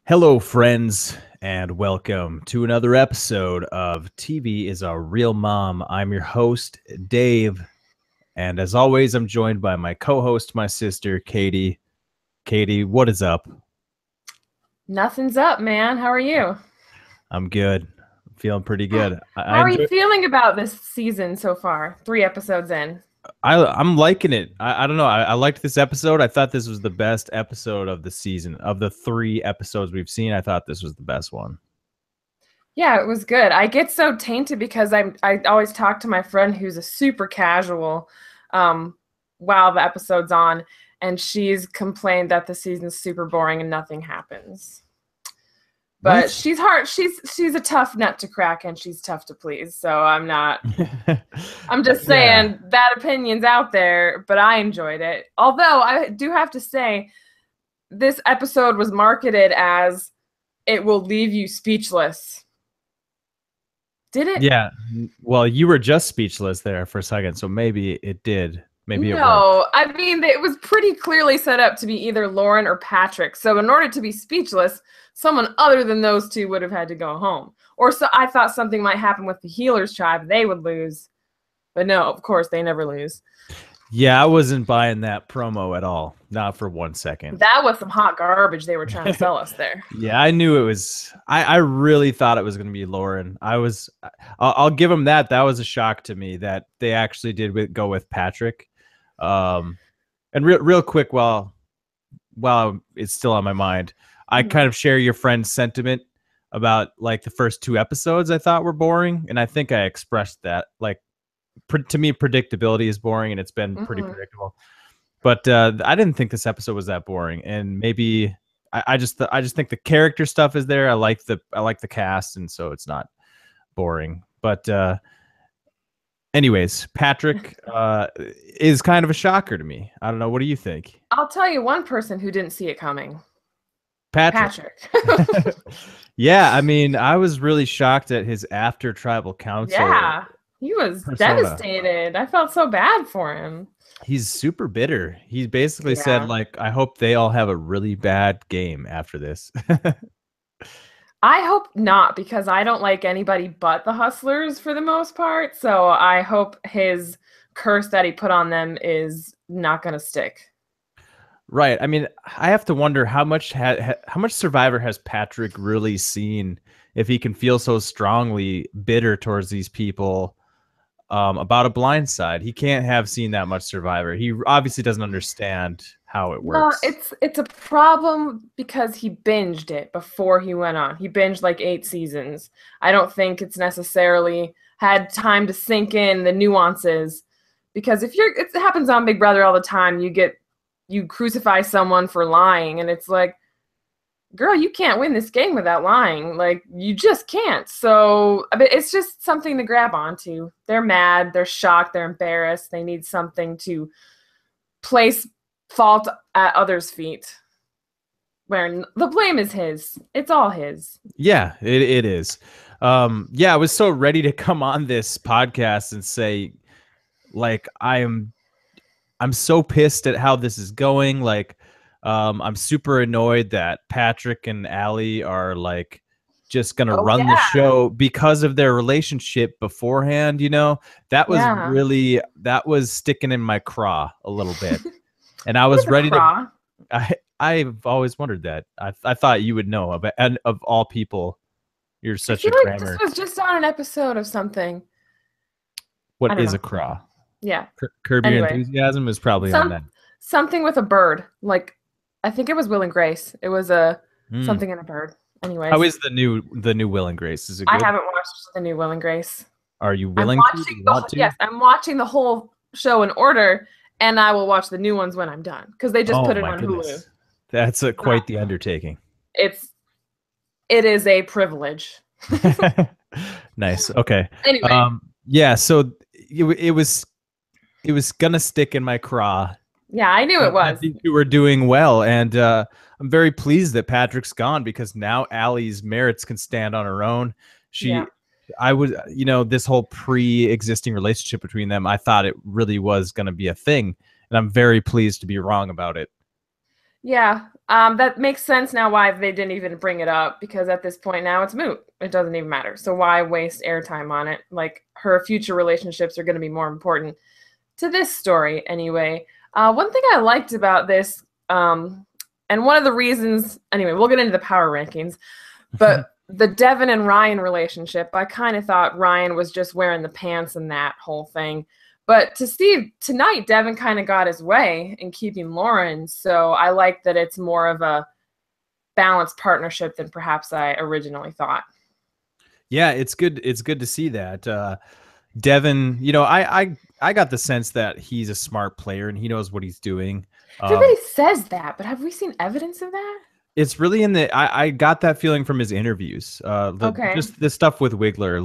Hello, friends, and welcome to another episode of TV is a Real Mom. I'm your host, Dave, and as always, I'm joined by my co-host, my sister, Catie. Catie, what is up? Nothing's up, man. How are you? I'm good. I'm feeling pretty good. How are you feeling about this season so far? 3 episodes in. I'm liking it. I don't know. I liked this episode. I thought this was the best episode of the season. Of the 3 episodes we've seen, I thought this was the best one. Yeah, it was good. I get so tainted because I always talk to my friend who's a super casual while the episode's on, and she's complained that the season's super boring and nothing happens. But she's hard. She's a tough nut to crack, and she's tough to please. So I'm not. I'm just saying that opinion's out there, but I enjoyed it. Although I do have to say, this episode was marketed as it will leave you speechless. Did it? Yeah. Well, you were just speechless there for a second, so maybe it did. Maybe it No, I mean, it was pretty clearly set up to be either Lauren or Patrick. So in order to be speechless, someone other than those two would have had to go home. Or so I thought something might happen with the Healers tribe. They would lose. But no, of course, they never lose. Yeah, I wasn't buying that promo at all. Not for 1 second. That was some hot garbage they were trying to sell us there. Yeah, I knew it was. I really thought it was going to be Lauren. I'll give them that. That was a shock to me that they actually did go with Patrick. And real quick, while it's still on my mind, I kind of share your friend's sentiment about like the first 2 episodes I thought were boring, and I think I expressed that. Like, to me, predictability is boring, and it's been pretty predictable. But I didn't think this episode was that boring, and maybe I just think the character stuff is there. I like the cast, and so it's not boring. But anyways, Patrick is kind of a shocker to me. I don't know. What do you think? I'll tell you one person who didn't see it coming. Patrick. Yeah, I mean, I was really shocked at his after tribal council. Yeah, he was devastated. I felt so bad for him. He's super bitter. He basically said, like, I hope they all have a really bad game after this. I hope not, because I don't like anybody but the Hustlers for the most part. So I hope his curse that he put on them is not going to stick. Right. I mean, I have to wonder how much Survivor has Patrick really seen, if he can feel so strongly bitter towards these people about a blind side. He can't have seen that much Survivor. He obviously doesn't understand how it works. No, it's a problem because he binged it before he went on. He binged like 8 seasons. I don't think it's necessarily had time to sink in the nuances, because it happens on Big Brother all the time. You crucify someone for lying, and it's like, girl, you can't win this game without lying. Like, you just can't. So, I mean, it's just something to grab onto. They're mad, they're shocked, they're embarrassed. They need something to place fault at others' feet, where the blame is his. It's all his. Yeah, it is. Yeah, I was so ready to come on this podcast and say, like, I'm so pissed at how this is going. Like, I'm super annoyed that Patrick and Allie are like just gonna run the show because of their relationship beforehand. You know, that was sticking in my craw a little bit, and I was ready to. I've always wondered that. I thought you would know, and of all people, you're such a crammer. This was just on an episode of something. What is a craw? Yeah. Curb Your Enthusiasm is probably on that. Something with a bird. Like, I think it was Will and Grace. It was something in a bird. Anyways. How is the new Will and Grace? Is it good? I haven't watched the new Will and Grace. Are you willing to? Yes, I'm watching the whole show in order, and I will watch the new ones when I'm done, because they just put it on Hulu. That's quite the undertaking. It is a privilege. Nice. Okay. Anyway. Yeah, so it was gonna stick in my craw. Yeah, I knew it was. I think you were doing well, and I'm very pleased that Patrick's gone, because now Allie's merits can stand on her own. This whole pre-existing relationship between them, I thought it really was going to be a thing, and I'm very pleased to be wrong about it. Yeah, That makes sense now why they didn't even bring it up, because at this point now it's moot. It doesn't even matter. So why waste airtime on it? Like, her future relationships are going to be more important to this story anyway. One thing I liked about this, and one of the reasons, anyway, we'll get into the power rankings, but the Devin and Ryan relationship, I kind of thought Ryan was just wearing the pants in that whole thing. But to see tonight, Devin kind of got his way in keeping Lauren. So I like that it's more of a balanced partnership than perhaps I originally thought. Yeah, it's good. It's good to see that. Devin, you know, I got the sense that he's a smart player and he knows what he's doing. Everybody says that, but have we seen evidence of that? It's really in the I got that feeling from his interviews. Okay. Just the stuff with Wiggler,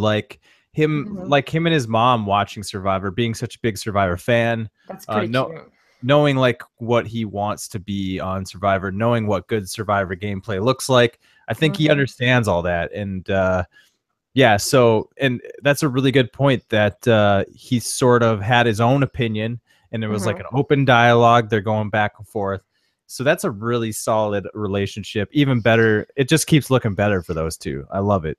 Mhm. like him and his mom watching Survivor, being such a big Survivor fan, That's pretty cute. knowing like what he wants to be on Survivor, knowing what good Survivor gameplay looks like. I think he understands all that, and yeah. So, and that's a really good point that he sort of had his own opinion, and there was like an open dialogue. They're going back and forth. So that's a really solid relationship. Even better, it just keeps looking better for those two. I love it.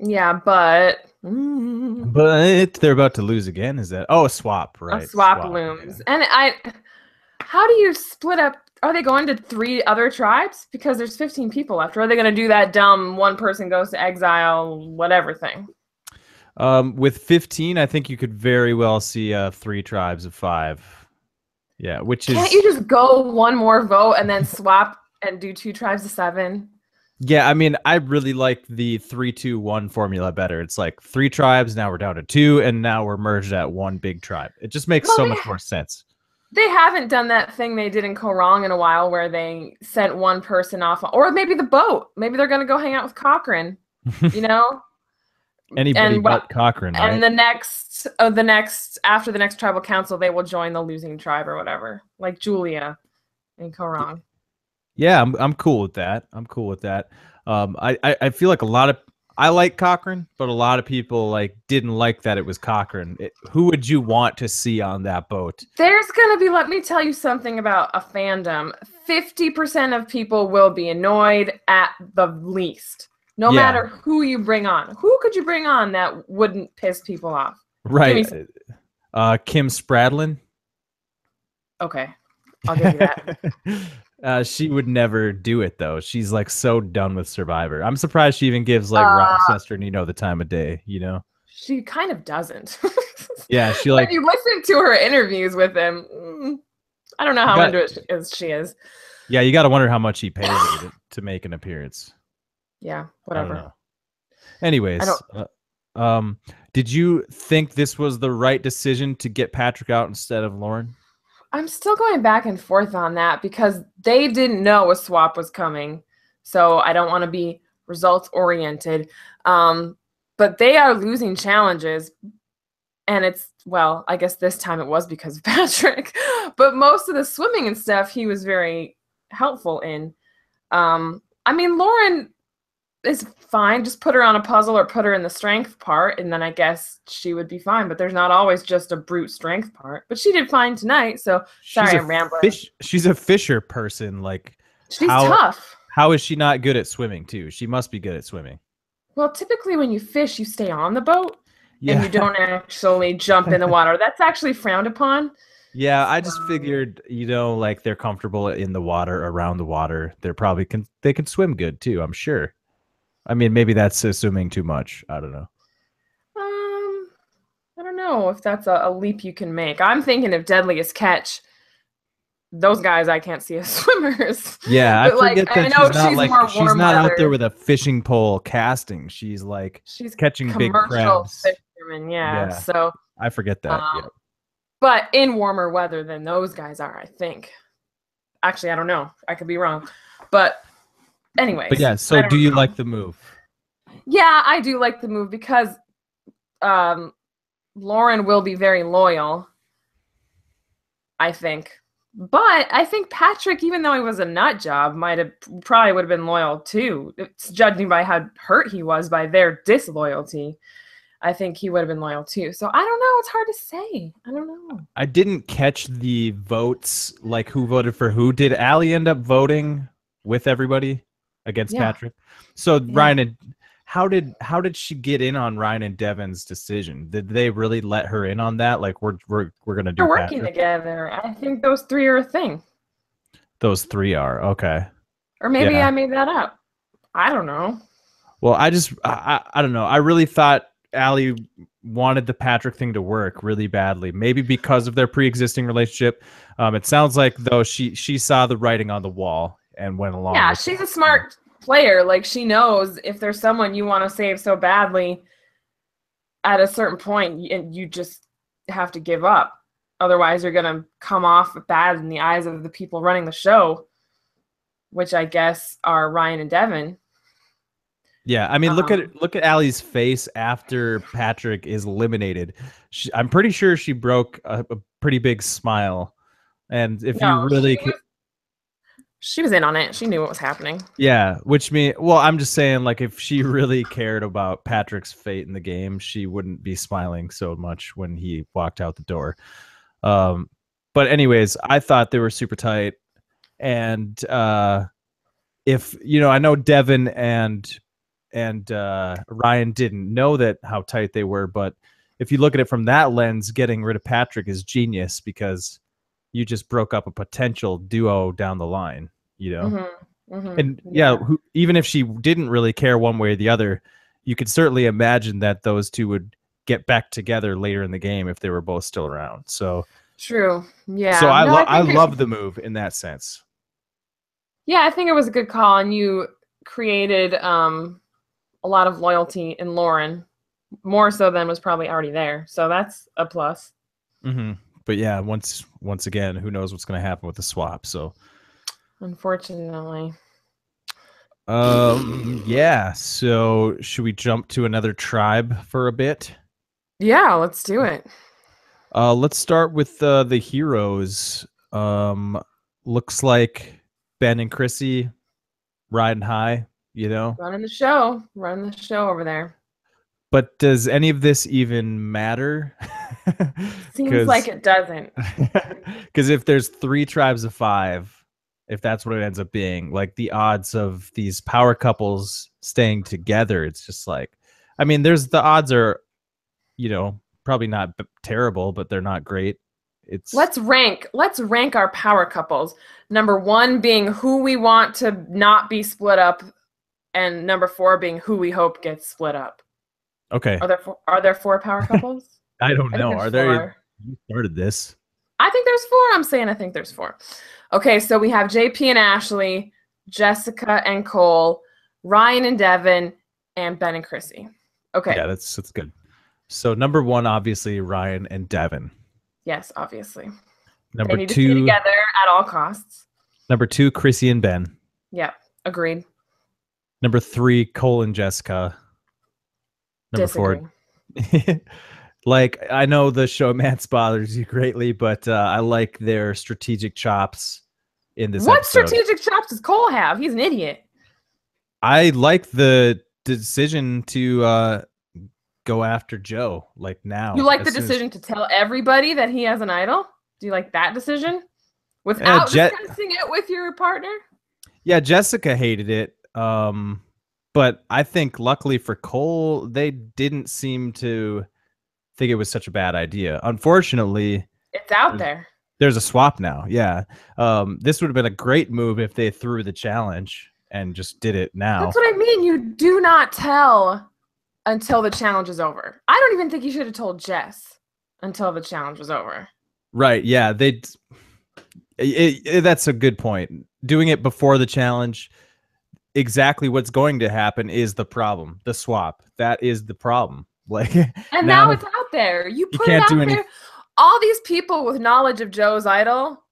Yeah, but they're about to lose again. Is that a swap? Right, a swap looms. Yeah. And how do you split up? Are they going to 3 other tribes? Because there's 15 people left. Or are they going to do that dumb one person goes to exile, whatever thing? With 15, I think you could very well see 3 tribes of 5. Yeah, Can't you just go one more vote and then swap and do 2 tribes of 7? Yeah, I mean, I really like the 3-2-1 formula better. It's like 3 tribes, now we're down to 2, and now we're merged at 1 big tribe. It just makes so much more sense. They haven't done that thing they did in Korong in a while where they sent one person off, or maybe the boat. Maybe they're going to go hang out with Cochran, you know? Anybody but Cochran, right? And after the next tribal council, they will join the losing tribe or whatever, like Julia in Korong. Yeah, I'm cool with that. I'm cool with that. I feel like I like Cochran, but a lot of people like didn't like that it was Cochran. Who would you want to see on that boat? There's gonna be, let me tell you something about a fandom. 50% of people will be annoyed at the least. No matter who you bring on. Who could you bring on that wouldn't piss people off? Right. Kim Spradlin. Okay. I'll give you that. She would never do it though. She's like so done with Survivor. I'm surprised she even gives like Rochester and the time of day, She kind of doesn't. Yeah, she like. When you listen to her interviews with him, I don't know how into it she is. Yeah, you got to wonder how much he pays her to make an appearance. Yeah, whatever. Anyways, did you think this was the right decision to get Patrick out instead of Lauren? I'm still going back and forth on that because they didn't know a swap was coming. So I don't want to be results oriented. But they are losing challenges. And I guess this time it was because of Patrick. But most of the swimming and stuff, he was very helpful in. I mean, Lauren is fine. Just put her on a puzzle or put her in the strength part, and then I guess she would be fine. But there's not always just a brute strength part. But she did fine tonight, so sorry I'm rambling. She's a fisher person. Like, she's tough. How is she not good at swimming, too? She must be good at swimming. Well, typically when you fish, you stay on the boat, and you don't actually jump in the water. That's actually frowned upon. Yeah, I just figured, like they're comfortable in the water, around the water. They're probably they can swim good, too, I'm sure. I mean, maybe that's assuming too much. I don't know. I don't know if that's a leap you can make. I'm thinking of Deadliest Catch. Those guys I can't see as swimmers. Yeah, I forget that she's not out there with a fishing pole casting. She's catching big crabs. Fisherman, yeah. So I forget that. But in warmer weather than those guys are, I think. Actually, I don't know. I could be wrong. But anyways. But yeah, so do you like the move? Yeah, I do like the move because Lauren will be very loyal, I think. But I think Patrick, even though he was a nut job, probably would have been loyal too. It's judging by how hurt he was by their disloyalty. I think he would have been loyal too. So I don't know. It's hard to say. I don't know. I didn't catch the votes, like who voted for who. Did Allie end up voting with everybody against Yeah. Patrick. So Yeah. Ryan and how did she get in on Ryan and Devin's decision? Did they really let her in on that? Like we're gonna do They're working Patrick. together. I think those three are a thing. Those three are okay. Or maybe Yeah. I made that up. I don't know. Well, I don't know. I really thought Allie wanted the Patrick thing to work really badly. Maybe because of their pre-existing relationship. It sounds like though she saw the writing on the wall and went along Yeah, with she's it. a smart player. Like she knows if there's someone you want to save so badly, at a certain point, you just have to give up. Otherwise, you're gonna come off bad in the eyes of the people running the show, which I guess are Ryan and Devin. Yeah, I mean, look Um, at Allie's face after Patrick is eliminated. I'm pretty sure she broke a pretty big smile. And if no, you really she was in on it. She knew what was happening. yeah, which mean well, I'm just saying like if she really cared about Patrick's fate in the game, she wouldn't be smiling so much when he walked out the door. Um, but anyways, I thought they were super tight, and if you know, I know Devin and Ryan didn't know that how tight they were, but if you look at it from that lens, getting rid of Patrick is genius because you just broke up a potential duo down the line, you know. And yeah, even if she didn't really care one way or the other, you could certainly imagine that those two would get back together later in the game if they were both still around. So True. so Yeah. No, I love the move in that sense. yeah, I think it was a good call, and you created a lot of loyalty in Lauren, more so than was probably already there. So that's a plus. Mm-hmm. But yeah, once again, who knows what's going to happen with the swap? So Unfortunately. yeah. So should we jump to another tribe for a bit? Yeah, let's do it. Let's start with the heroes. Looks like Ben and Chrissy riding high, you know. Running the show over there. But does any of this even matter? Seems like it doesn't. Because if there's 3 tribes of 5, if that's what it ends up being, like the odds of these power couples staying together, it's just like, I mean, there's the odds are, you know, probably not terrible, but they're not great. It's let's rank our power couples. Number 1 being who we want to not be split up, and number 4 being who we hope gets split up. okay. Are there 4 power couples? I don't know. Are there? 4. You started this. I think there's 4. I'm saying I think there's 4. Okay, so we have JP and Ashley, Jessica and Cole, Ryan and Devin, and Ben and Chrissy. Okay. Yeah, that's good. So number 1, obviously Ryan and Devin. Yes, obviously. Number they need 2, to stay together at all costs. Number 2, Chrissy and Ben. Yep, agreed. Number 3, Cole and Jessica. Number Disagree. 4. Like, I know the showmance bothers you greatly, but I like their strategic chops in this What episode. strategic chops does Cole have? He's an idiot. I like the decision to go after Joe, like now. You like the decision to tell everybody that he has an idol? Do you like that decision? Without discussing it with your partner? Yeah, Jessica hated it. But I think luckily for Cole, they didn't seem to think it was such a bad idea. Unfortunately, it's out there. There's a swap now. Yeah. This would have been a great move if they threw the challenge and just did it now. That's what I mean. You do not tell until the challenge is over. I don't even think you should have told Jess until the challenge was over. Right. Yeah. That's a good point. Doing it before the challenge, exactly what's going to happen is the problem. The swap. That is the problem. Like, and now it's out there. You put it out there. All these people with knowledge of Joe's idol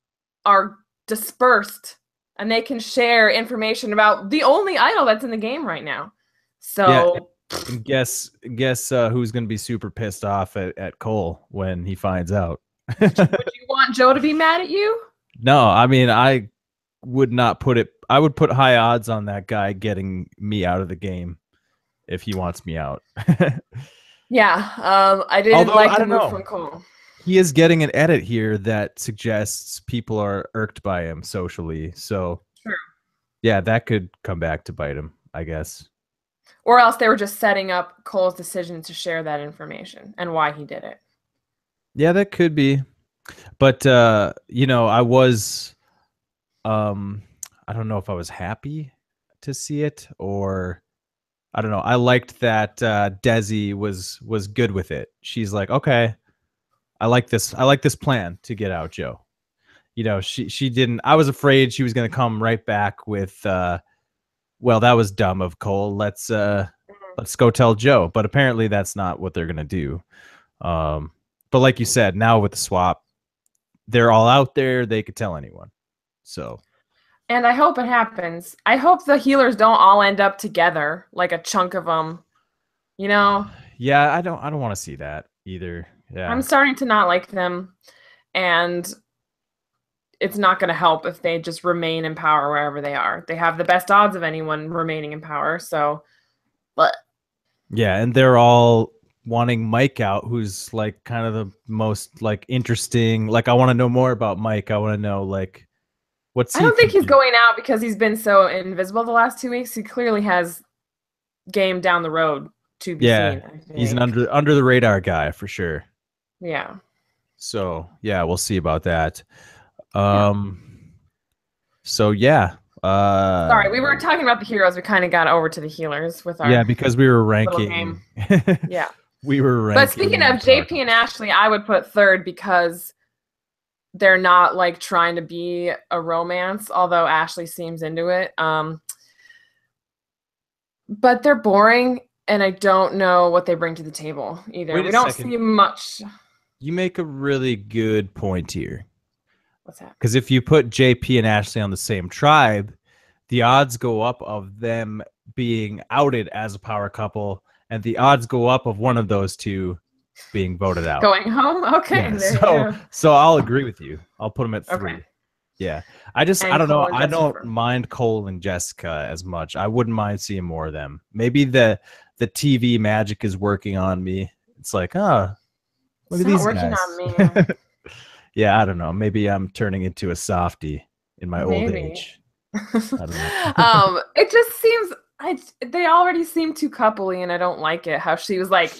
are dispersed, and they can share information about the only idol that's in the game right now. So yeah, guess who's going to be super pissed off at Cole when he finds out. Would you want Joe to be mad at you? No, I mean, I would not put it. I would put high odds on that guy getting me out of the game if he wants me out. Yeah, I didn't like the move from Cole. He is getting an edit here that suggests people are irked by him socially. So, true. Yeah, that could come back to bite him, I guess. Or else they were just setting up Cole's decision to share that information and why he did it. Yeah, that could be. But you know, um I don't know if I was happy to see it, or I don't know. I liked that Desi was good with it. She's like, okay, I like this. I like this plan to get out Joe. You know, she didn't. I was afraid she was going to come right back with, well, that was dumb of Cole. Let's go tell Joe. But apparently, that's not what they're going to do. But like you said, now with the swap, they're all out there. They could tell anyone. So. And I hope it happens. I hope the healers don't all end up together, like a chunk of them. You know. Yeah, I don't want to see that either. Yeah. I'm starting to not like them, and it's not going to help if they just remain in power wherever they are. They have the best odds of anyone remaining in power. So, but yeah, and they're all wanting Mike out, who's like kind of the most like interesting. Like, I want to know more about Mike. I want to know like what's I he don't think he's thinking? going out because he's been so invisible the last 2 weeks. He clearly has game down the road to be Yeah, seen. I he's an think. under the radar guy for sure. Yeah. So yeah, we'll see about that. Yeah. So yeah. Sorry, we were talking about the heroes. We kind of got over to the healers with Yeah, our because we were little ranking. game. Yeah. We were But ranking. speaking of JP and Ashley, I would put third because they're not like trying to be a romance, although Ashley seems into it. But they're boring, and I don't know what they bring to the table either. Wait a We don't second. see much. You make a really good point here. What's that? Because if you put JP and Ashley on the same tribe, the odds go up of them being outed as a power couple, and the odds go up of one of those two being voted out. Going home? Okay. Yeah, There you go. so I'll agree with you. I'll put them at 3. Okay. Yeah. I don't Cole know. and I don't Jessica. mind Cole and Jessica as much. I wouldn't mind seeing more of them. Maybe the TV magic is working on me. It's like, oh, look at It's not these working guys. on me. Yeah, I don't know. Maybe I'm turning into a softie in my old Maybe. age. I don't know. It just seems they already seem too coupley, and I don't like it. How she was like,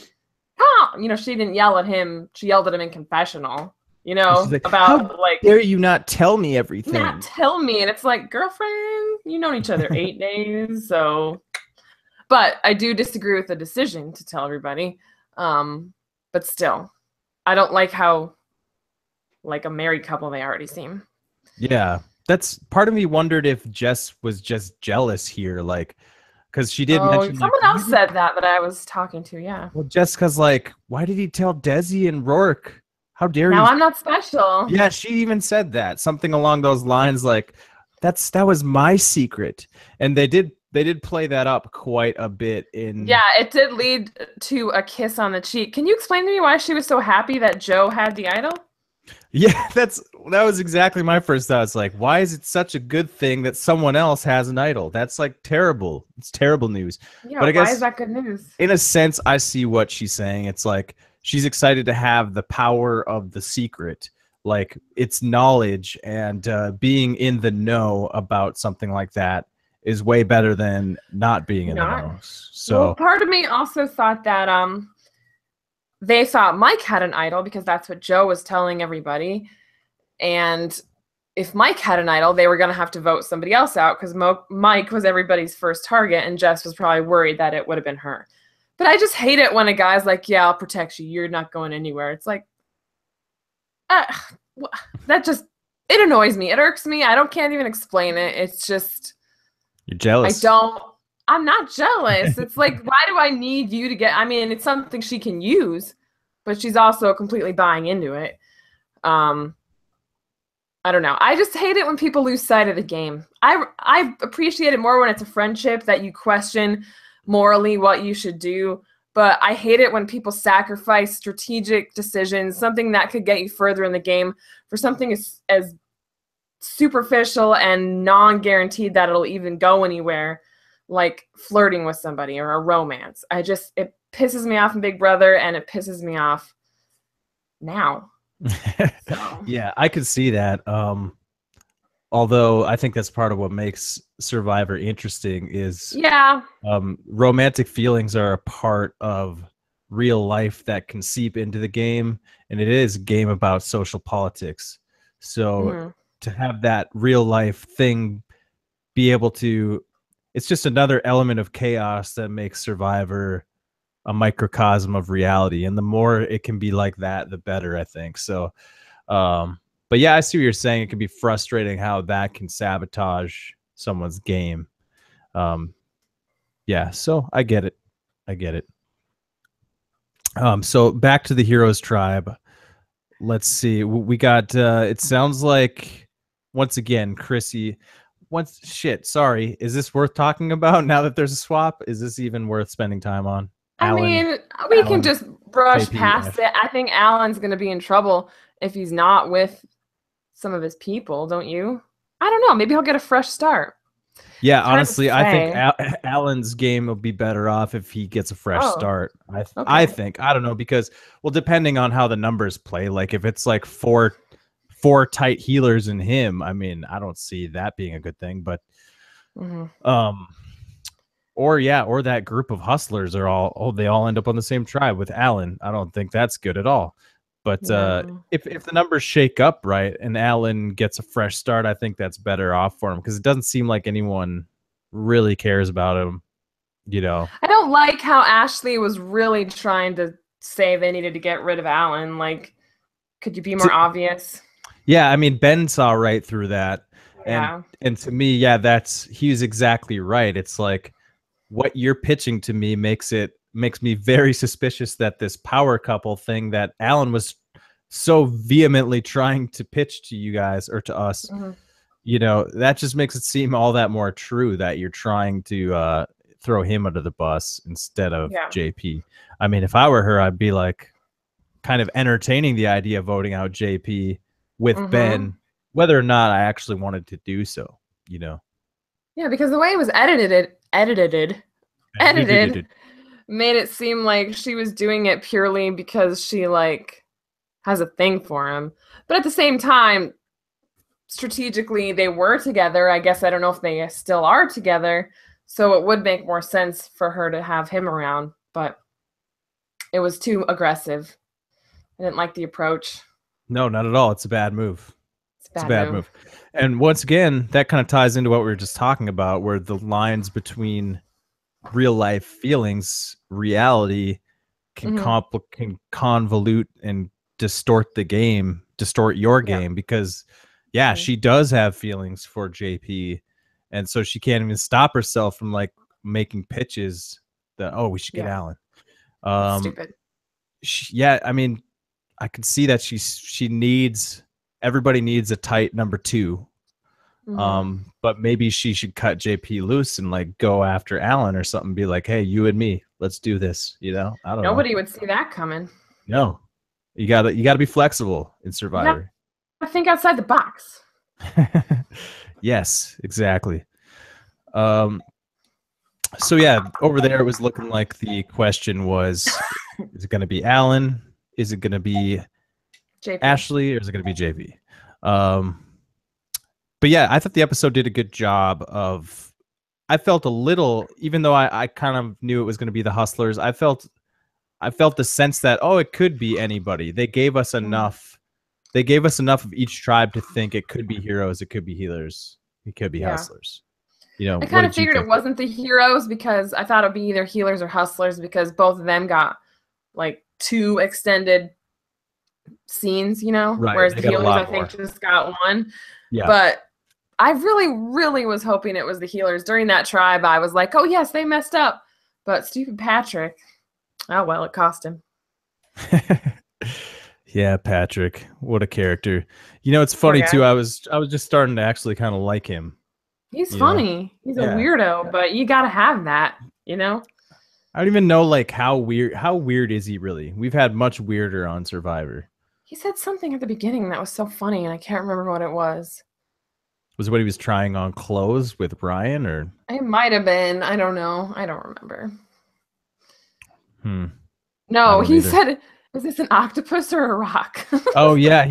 "Huh," you know, she didn't yell at him. She yelled at him in confessional. You know, She's like, about how like dare you not tell me everything? not tell me, and it's like, girlfriend, you known each other 8 days, so. But I do disagree with the decision to tell everybody. But still, I don't like how like a married couple they already seem. Yeah, that's part of me wondered if Jess was just jealous here, like, because she did mention like, Someone else said that I was talking to. Yeah. well, Jessica's like, why did he tell Desi and Rourke? How dare you? Now I'm not special. Yeah, she even said that, something along those lines, like that was my secret, and they did play that up quite a bit in. Yeah, it did lead to a kiss on the cheek. Can you explain to me why she was so happy that Joe had the idol? Yeah, that was exactly my first thought. It's like, why is it such a good thing that someone else has an idol? That's like terrible. It's terrible news. Yeah, but I guess why is that good news? in a sense, I see what she's saying. It's like she's excited to have the power of the secret, like it's knowledge, and being in the know about something like that is way better than not being in the know. So, well, part of me also thought that they thought Mike had an idol because that's what Joe was telling everybody. And if Mike had an idol, they were going to have to vote somebody else out because Mike was everybody's first target, and Jess was probably worried that it would have been her. But I just hate it when a guy's like, yeah, I'll protect you. You're not going anywhere. It's like, that just, it annoys me. It irks me. Can't even explain it. It's just. You're jealous. I'm not jealous. It's like, why do I need you to get, I mean, it's something she can use, but she's also completely buying into it. I don't know. I just hate it when people lose sight of the game. I appreciate it more when it's a friendship that you question morally what you should do, but I hate it when people sacrifice strategic decisions, something that could get you further in the game, for something as superficial and non-guaranteed that it'll even go anywhere, like flirting with somebody or a romance. It pisses me off in Big Brother, and it pisses me off now. Yeah, I could see that. Although I think that's part of what makes Survivor interesting is Yeah. romantic feelings are a part of real life that can seep into the game, and it is a game about social politics. So Hmm. to have that real life thing be able to, it's just another element of chaos that makes Survivor a microcosm of reality, and the more it can be like that, the better, I think. So but yeah, I see what you're saying. It can be frustrating how that can sabotage someone's game. um yeah, so I get it. I get it. So back to the heroes tribe. Let's see. We got it sounds like once again, Chrissy. Once shit, sorry. Is this worth talking about now that there's a swap? Is this even worth spending time on? I Alan, mean, we can Alan, just brush JP, past it. I think Alan's going to be in trouble if he's not with some of his people, don't you? I don't know. Maybe he'll get a fresh start. Yeah, It's hard to honestly, I think say. Allen's game will be better off if he gets a fresh Oh, start. I okay. think, I don't know, because well, depending on how the numbers play, like if it's like four tight healers in him, I mean, I don't see that being a good thing. But Hmm. um, or yeah, or that group of hustlers are all they all end up on the same tribe with Allen. I don't think that's good at all. But No. if the numbers shake up right and Allen gets a fresh start, I think that's better off for him because it doesn't seem like anyone really cares about him. You know, I don't like how Ashley was really trying to say they needed to get rid of Alan. Like, could you be more obvious? yeah. I mean, Ben saw right through that, and Yeah. to me, yeah, he's exactly right. It's like what you're pitching to me makes me very suspicious that this power couple thing that Allen was so vehemently trying to pitch to you guys or to us, Hmm. you know, that just makes it seem all that more true that you're trying to throw him under the bus instead of Yeah. JP. I mean, if I were her, I'd be like kind of entertaining the idea of voting out JP with Hmm. Ben, whether or not I actually wanted to do so, you know. Yeah, because the way it was edited made it seem like she was doing it purely because she like has a thing for him. But at the same time, strategically they were together. I guess I don't know if they still are together. So it would make more sense for her to have him around, but it was too aggressive. I didn't like the approach. No, not at all. It's a bad move. It's a It's a bad bad move. move. And once again, that kind of ties into what we were just talking about, where the lines between real life feelings, reality Hmm. can convolute and distort your Yeah. game because yeah, Hmm. she does have feelings for JP. And so she can't even stop herself from like making pitches that, oh, we should get Yeah. Alan. That's Um, stupid. yeah, I mean, I could see that she needs everybody needs a tight number two. Hmm. But maybe she should cut JP loose and like go after Allen or something. Be like, hey, you and me, let's do this. You know, I don't know. Nobody would see that coming. No, you gotta be flexible in You have Survivor. to think outside the box. Yes, exactly. Um, so yeah, over there it was looking like the question was, is it going to be Allen? Is it going to be JP. Ashley? Or is it going to be JP? Um, but yeah, I thought the episode did a good job of. I felt a little, even though I kind of knew it was going to be the Hustlers. I felt the sense that oh, it could be anybody. They gave us Mm. enough. They gave us enough of each tribe to think it could be heroes, it could be healers, it could be Yeah. hustlers. You know, I what kind of did you figured it think? wasn't the heroes because I thought it'd be either healers or hustlers because both of them got like two extended scenes, Right, whereas they the got a healers I lot think more. just got one. Yeah. But I really, really was hoping it was the healers. During that tribe, I was like, oh yes, they messed up. But stupid Patrick. Oh well, it cost him. Yeah, Patrick, what a character. You know, it's Poor funny guy. too. I was just starting to actually kind of like him. He's You know, funny. He's a yeah. weirdo, but you gotta have that, you know? I don't even know like how weird is he really? We've had much weirder on Survivor. He said something at the beginning that was so funny, and I can't remember what it was. Was it when he was trying on clothes with Brian or It might have been. I don't know. I don't remember. hmm, I No, don't he either. said Is this an octopus or a rock? Oh yeah, Or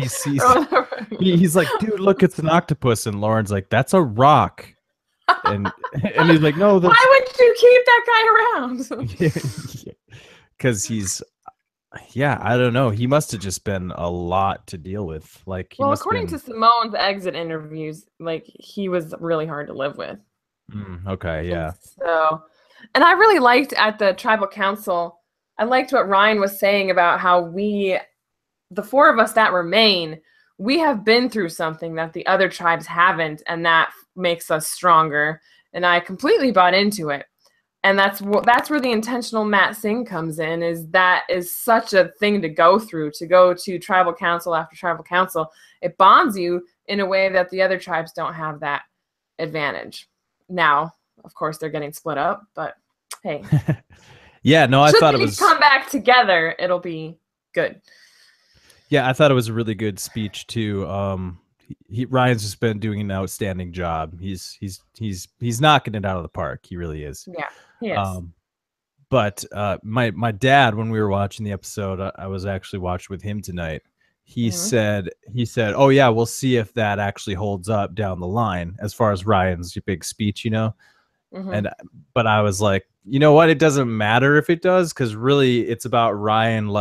whatever. he's like, dude, look, it's an octopus, and Lauren's like, that's a rock, and he's like, no, that's Why would you keep that guy around? because he's yeah, I don't know. He must have just been a lot to deal with. Like he Well, must have according been. to Simone's exit interviews, like he was really hard to live with. Okay, And yeah. so, and I really liked at the tribal council, I liked what Ryan was saying about how the four of us that remain, we have been through something that the other tribes haven't, and that makes us stronger. And I completely bought into it. And that's where the intentional Matt Singh comes in. That is such a thing to go through, to go to tribal council after tribal council. It bonds you in a way that the other tribes don't have that advantage. Now, of course, they're getting split up, but hey, Yeah, no, I should thought it they was. come back together, it'll be good. Yeah, I thought it was a really good speech too. Ryan's just been doing an outstanding job. He's knocking it out of the park. He really is. Yeah, he is. But my dad, when we were watching the episode, I was actually watching with him tonight. He said, oh yeah, we'll see if that actually holds up down the line as far as Ryan's big speech, you know. And but I was like, you know what? It doesn't matter if it does, because really, it's about Ryan,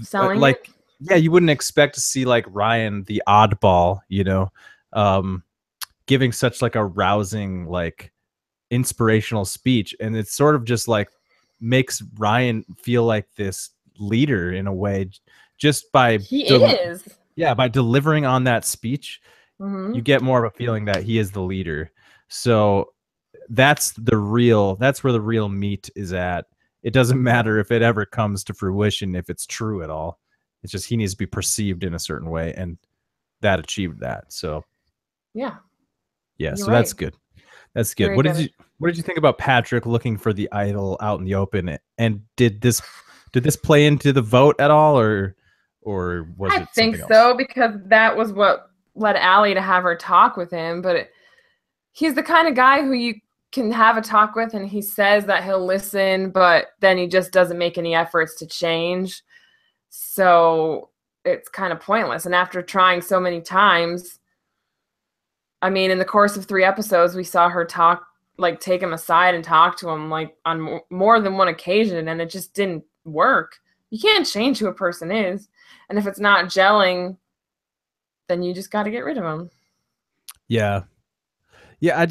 Selling like it? yeah, you wouldn't expect to see like Ryan the oddball, you know, giving such like a rousing, like inspirational speech, and it's sort of just like makes Ryan feel like this leader in a way, just by He is. by delivering on that speech. You get more of a feeling that he is the leader. So that's where the real meat is at. It doesn't matter if it ever comes to fruition, if it's true at all. It's just he needs to be perceived in a certain way, and that achieved that. So Yeah. yeah, You're so right. that's good. That's good. Very What good. did you think about Patrick looking for the idol out in the open? And did this play into the vote at all, or was I it think something else? so, because that was what led Allie to have her talk with him. But he's the kind of guy who you can have a talk with, and he says that he'll listen, but then he just doesn't make any efforts to change. So it's kind of pointless. And after trying so many times, I mean, in the course of 3 episodes, we saw her take him aside and talk to him like on more than one occasion, and it just didn't work. You can't change who a person is. And if it's not gelling, then you just got to get rid of them. Yeah. Yeah,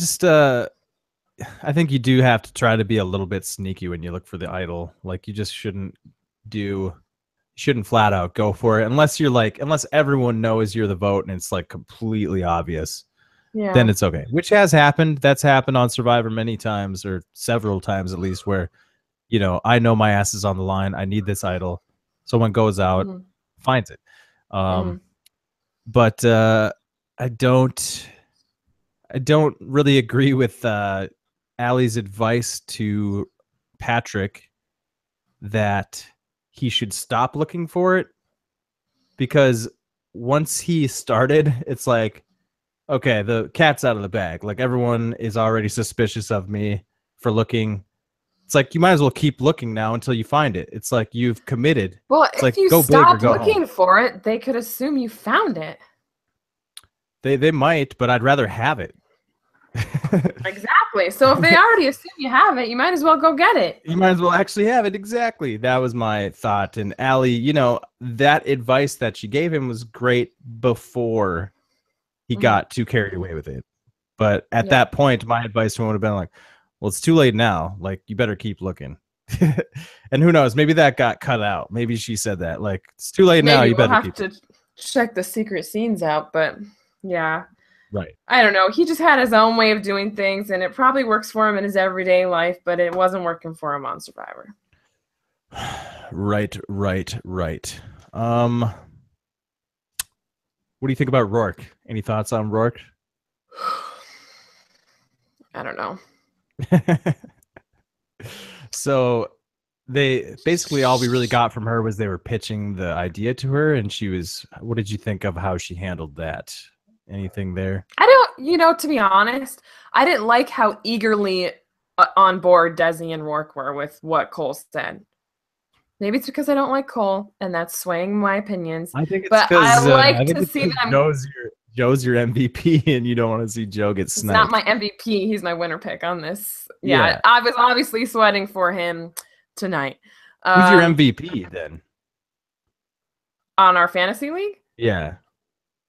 I think you do have to try to be a little bit sneaky when you look for the idol. Like you just shouldn't flat out go for it unless everyone knows you're the vote and it's like completely obvious. Yeah. Then it's okay. Which has happened. That's happened on Survivor many times, or several times at least, where, you know, I know my ass is on the line. I need this idol. Someone goes out, finds it. But I don't really agree with Allie's advice to Patrick that he should stop looking for it, because once he started, it's like, okay, the cat's out of the bag. Like everyone is already suspicious of me for looking. It's like you might as well keep looking now until you find it. It's like you've committed. Well, It's if like, you go big or stopped go looking home. for it, they could assume you found it. They might, but I'd rather have it. Exactly. So if they already assume you have it, you might as well go get it. You might as well actually have it. Exactly. That was my thought. And Allie, you know, that advice that she gave him was great before he got too carried away with it. But at that point, my advice to him would have been like, well, it's too late now. Like, you better keep looking. And who knows? Maybe that got cut out. Maybe she said that. Like, it's too late now. You We'll better have keep to check the secret scenes out. But yeah. Right. I don't know. He just had his own way of doing things, and it probably works for him in his everyday life, but it wasn't working for him on Survivor. Right. What do you think about Rourke? Any thoughts on Rourke? I don't know. So they basically, all we really got from her was they were pitching the idea to her, and what did you think of how she handled that? Anything there? I don't, to be honest, I didn't like how eagerly on board Desi and Rourke were with what Cole said. Maybe it's because I don't like Cole, and that's swaying my opinions. I think it's But I because like to see them. Joe's your MVP, and you don't want to see Joe get He's not my sniped. MVP. He's my winner pick on this. Yeah, Yeah. I was obviously sweating for him tonight. Who's your Um, MVP then? on our fantasy league, Yeah.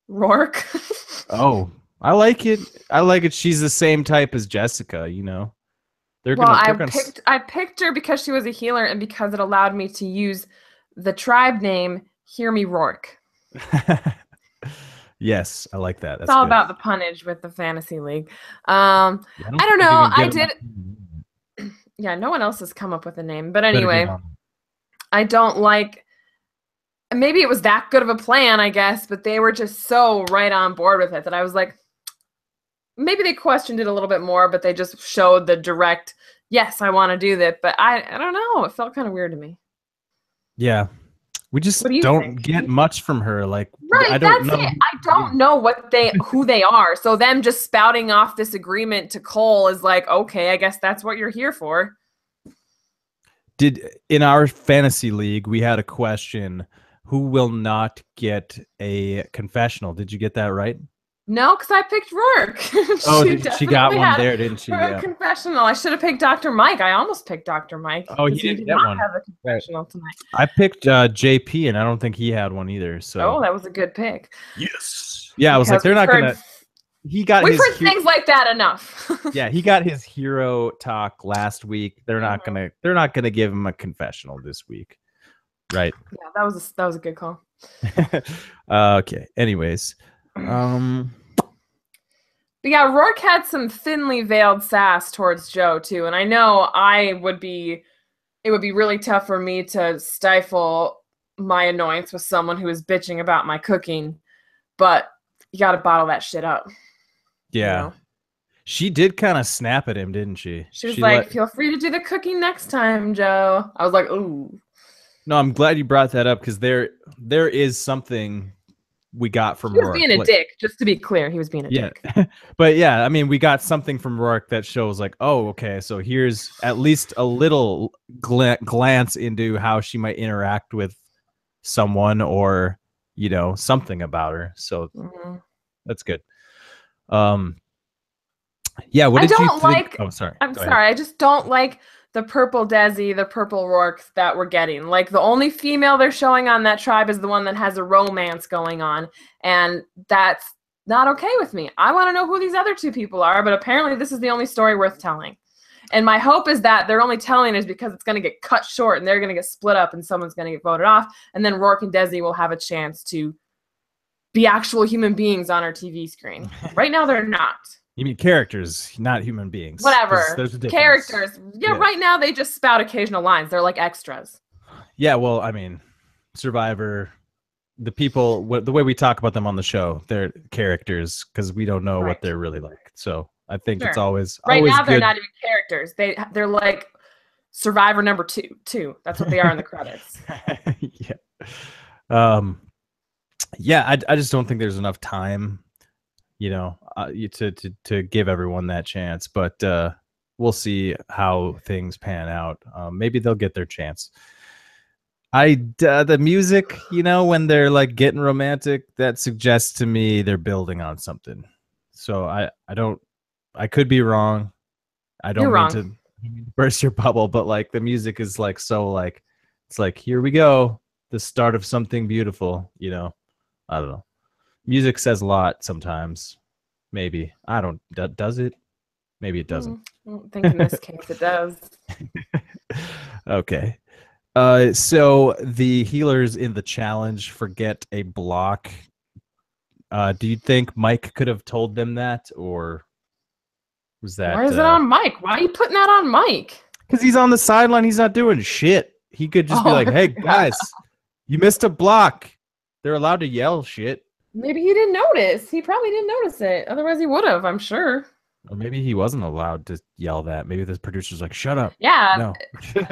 Rourke. Oh, I like it. I like it. She's the same type as Jessica, you know. Well, They're gonna I picked her because she was a healer and because it allowed me to use the tribe name Hear Me Rourke. Yes, I like that. It's That's all good. about the punnage with the fantasy league. Yeah, I don't they've know. even I given did. them- Yeah, no one else has come up with a name. But better get anyway, on. I don't like. Maybe it was that good of a plan, I guess, but they were just so right on board with it that I was like, maybe they questioned it a little bit more, but they just showed the direct, yes, I want to do that. But I don't know. It felt kind of weird to me. Yeah. We What just do you don't think? get much from her. Like Right, I don't that's know it. who I she don't is. know who they are. So them just spouting off this agreement to Cole is like, okay, I guess that's what you're here for. Did in our fantasy league we had a question, who will not get a confessional? Did you get that right? No, because I picked Rourke. Oh, She she got definitely one had there, didn't she? her Yeah. confessional. I should have picked Dr. Mike. I almost picked Dr. Mike Oh, he because he didn't did get not one. have a Right. confessional tonight. I picked JP, and I don't think he had one either. So Oh, that was a good pick. yes, yeah, I was like, Because they're not gonna. He got we've his heard things like that enough. yeah, he got his hero talk last week. Mhm. They're not gonna give him a confessional this week, right? Yeah, that was a good call. Okay. Anyways, um, But yeah, Rourke had some thinly veiled sass towards Joe too, and I know it would be really tough for me to stifle my annoyance with someone who is bitching about my cooking, but you got to bottle that shit up, you yeah, know. she did kind of snap at him, didn't she? She was like, "Feel free to do the cooking next time, Joe." I was like, "Ooh." No, I'm glad you brought that up because there is something we got from He was Rourke. being a dick, just to be clear. He was being a Yeah. dick. But yeah, I mean, we got something from Rourke that shows like, oh, okay, so here's at least a little glance into how she might interact with someone or, you know, something about her. So Mm-hmm. that's good. Yeah, what I did you don't think? like. Oh, sorry. I'm Go ahead. sorry. I just don't like the purple Desi, the purple Rourke that we're getting. Like the only female they're showing on that tribe is the one that has a romance going on, and that's not okay with me. I want to know who these other two people are, but apparently this is the only story worth telling. And my hope is that they're only telling is because it's going to get cut short and they're going to get split up and someone's going to get voted off, and then Rourke and Desi will have a chance to be actual human beings on our TV screen. Right now, they're not. You mean characters, not human beings. Whatever. There's a difference. Characters. Yeah, Yeah. right now they just spout occasional lines. They're like extras. Yeah, well, I mean, Survivor, the people, the way we talk about them on the show, they're characters because we don't know what Right. they're really like. So I think it's Sure. always Right now they're good. not even characters. They're like Survivor number two. That's what they are in the credits. Yeah. Yeah, I just don't think there's enough time, you know, to give everyone that chance. But we'll see how things pan out. Maybe they'll get their chance. The music, you know, when they're like getting romantic, that suggests to me they're building on something. So I could be wrong. I You're don't mean wrong. to burst your bubble, but like the music is like so like it's like here we go, the start of something beautiful, you know. I don't know. Music says a lot sometimes. Maybe. I don't does it? Maybe it doesn't. I don't think in this case it does. Okay. So the healers in the challenge forget a block. Do you think Mike could have told them that, or was that Why is it on Mike? Why are you putting that on Mike? because he's on the sideline, he's not doing shit. He could just be like, hey guys, you missed a block. They're allowed to yell shit. Maybe he didn't notice. He probably didn't notice it. Otherwise he would have, I'm sure. Or maybe he wasn't allowed to yell that. Maybe the producer's like, shut up. Yeah. No.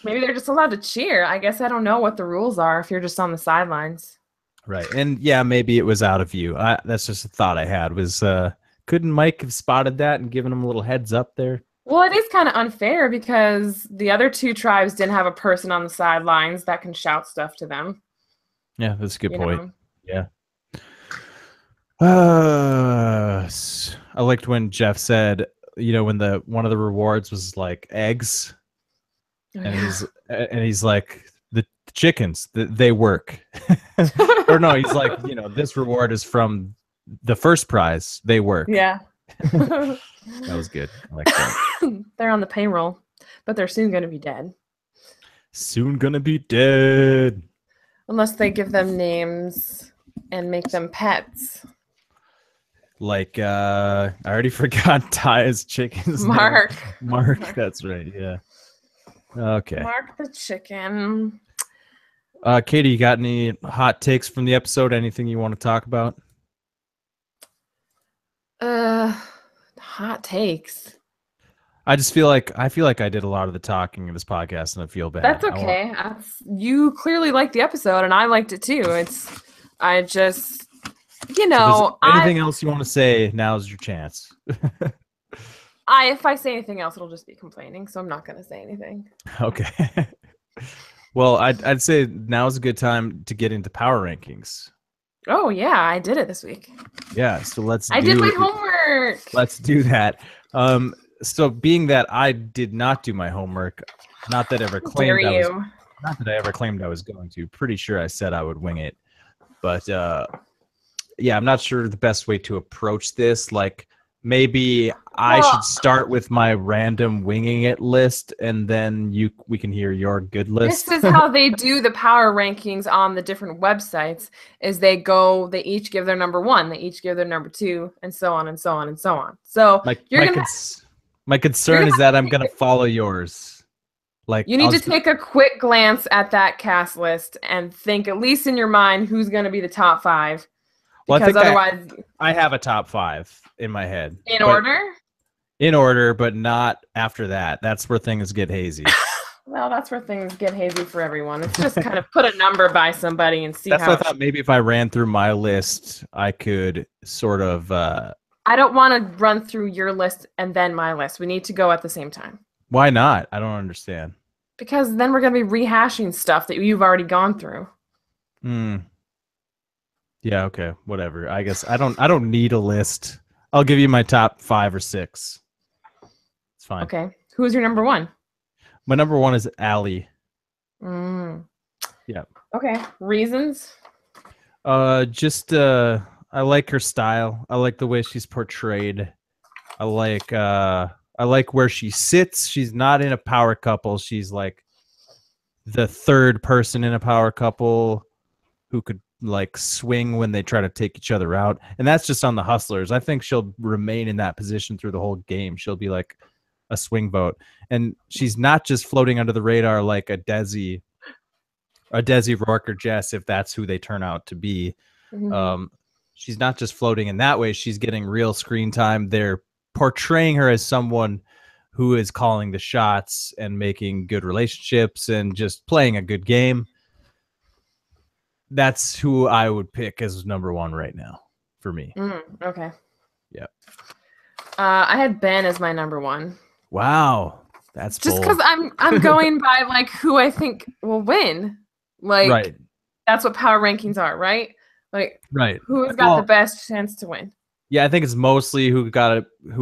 Maybe they're just allowed to cheer. I guess I don't know what the rules are if you're just on the sidelines. Right. And yeah, maybe it was out of view. That's just a thought I had was couldn't Mike have spotted that and given him a little heads up there? Well, it is kind of unfair because the other two tribes didn't have a person on the sidelines that can shout stuff to them. Yeah, that's a good point. Know? Yeah. I liked when Jeff said, when one of the rewards was like eggs, and he's like the chickens, they work, or no, he's like, this reward is from the first prize, they work. Yeah. That was good. I like that. They're on the payroll, but they're soon going to be dead. Soon gonna be dead. Unless they give them names and make them pets. Like, I already forgot Ty's chicken's Mark. name. Mark, that's right, yeah. Okay. Mark the chicken. Catie, you got any hot takes from the episode? Anything you want to talk about? Hot takes. I feel like I did a lot of the talking in this podcast, and I feel bad. That's okay. You clearly liked the episode, and I liked it too. I just, So anything else you want to say? Now's your chance. If I say anything else, it'll just be complaining, so I'm not going to say anything. Okay. Well, I'd say now's a good time to get into power rankings. Oh yeah, I did it this week. Yeah, so I did my homework. Let's do that. So being that I did not do my homework, not that I ever claimed I was going to. Pretty sure I said I would wing it. But yeah, I'm not sure the best way to approach this. Like, maybe I should start with my random winging it list, and then we can hear your good list. This is how they do the power rankings on the different websites. Is they each give their number 1, they each give their number 2, and so on and so on and so on. So my concern is that I'm gonna follow yours. Like, you need to take a quick glance at that cast list and think, at least in your mind, who's going to be the top 5. Well, because otherwise, I have a top 5 in my head. In order? In order, but not after that. That's where things get hazy. Well, that's where things get hazy for everyone. It's just kind of put a number by somebody and see. That's what I thought. Maybe if I ran through my list, I could sort of. I don't want to run through your list and then my list. We need to go at the same time. Why not? I don't understand. Because then we're going to be rehashing stuff that you've already gone through. Yeah, okay, whatever. I guess I don't need a list. I'll give you my top 5 or 6. It's fine. Okay. Who's your number 1? My number 1 is Allie. Yeah. Okay. Reasons? I like her style. I like the way she's portrayed. I like where she sits. She's not in a power couple. She's like the third person in a power couple who could like swing when they try to take each other out. And that's just on the Hustlers. I think she'll remain in that position through the whole game. She'll be like a swing vote. And she's not just floating under the radar like a Desi Rourke or Jess, if that's who they turn out to be. She's not just floating in that way. She's getting real screen time. They're portraying her as someone who is calling the shots and making good relationships and just playing a good game. That's who I would pick as number 1 right now for me. Okay. Yeah. I had Ben as my number 1. Wow. That's just because I'm going by like who I think will win. Like, right. That's what power rankings are, right? Like, right. Who's got the best chance to win? Yeah, I think it's mostly who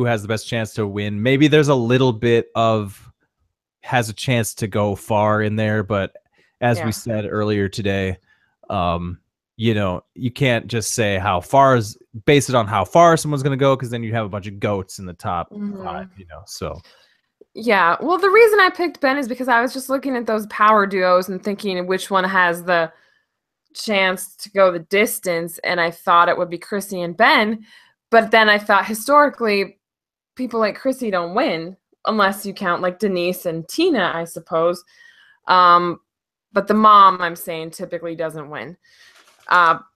has the best chance to win. Maybe there's a little bit of has a chance to go far in there, but as we said earlier today, you can't just say base it on how far someone's going to go, because then you have a bunch of goats in the top 5, so. Yeah, well, the reason I picked Ben is because I was just looking at those power duos and thinking which one has the chance to go the distance, and I thought it would be Chrissy and Ben, but then I thought historically people like Chrissy don't win unless you count like Denise and Tina, I suppose. But the mom, I'm saying, typically doesn't win.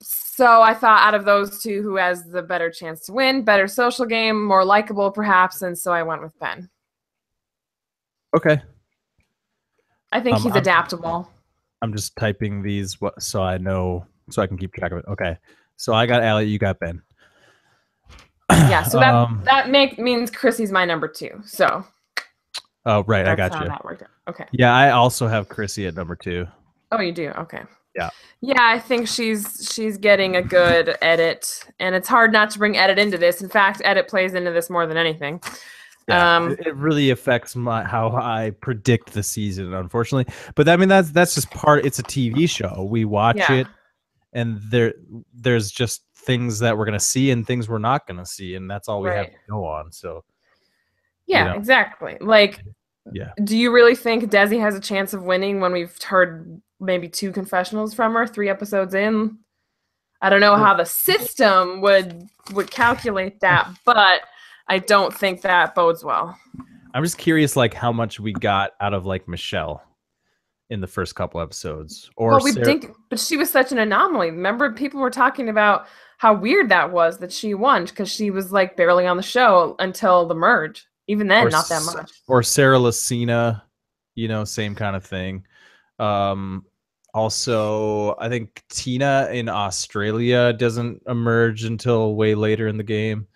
So I thought out of those two, who has the better chance to win, better social game, more likable perhaps, and so I went with Ben. Okay. I think he's adaptable. I'm just typing these so I know, so I can keep track of it. Okay. So I got Allie, you got Ben. Yeah, so that means Chrissy's my number 2. So Oh, right. I That's got how you. that worked out. Okay. Yeah, I also have Chrissy at number 2. Oh, you do? Okay. Yeah. Yeah, I think she's getting a good edit, and it's hard not to bring edit into this. In fact, edit plays into this more than anything. Yeah, it really affects how I predict the season, unfortunately. But I mean, that's just part. It's a TV show. We watch Yeah, it, and there's just things that we're gonna see and things we're not gonna see, and that's all we have right. to go on. So, you Yeah, know, exactly. Like, yeah. do you really think Desi has a chance of winning when we've heard maybe 2 confessionals from her 3 episodes in? I don't know how the system would calculate that, but I don't think that bodes well. I'm just curious, like how much we got out of like Michelle in the first couple episodes, or Well, we Sarah. think, but she was such an anomaly. Remember, people were talking about how weird that was that she won because she was like barely on the show until the merge. Even then, not that much. Or Sarah Lucina, same kind of thing. Um, Also, I think Tina in Australia doesn't emerge until way later in the game.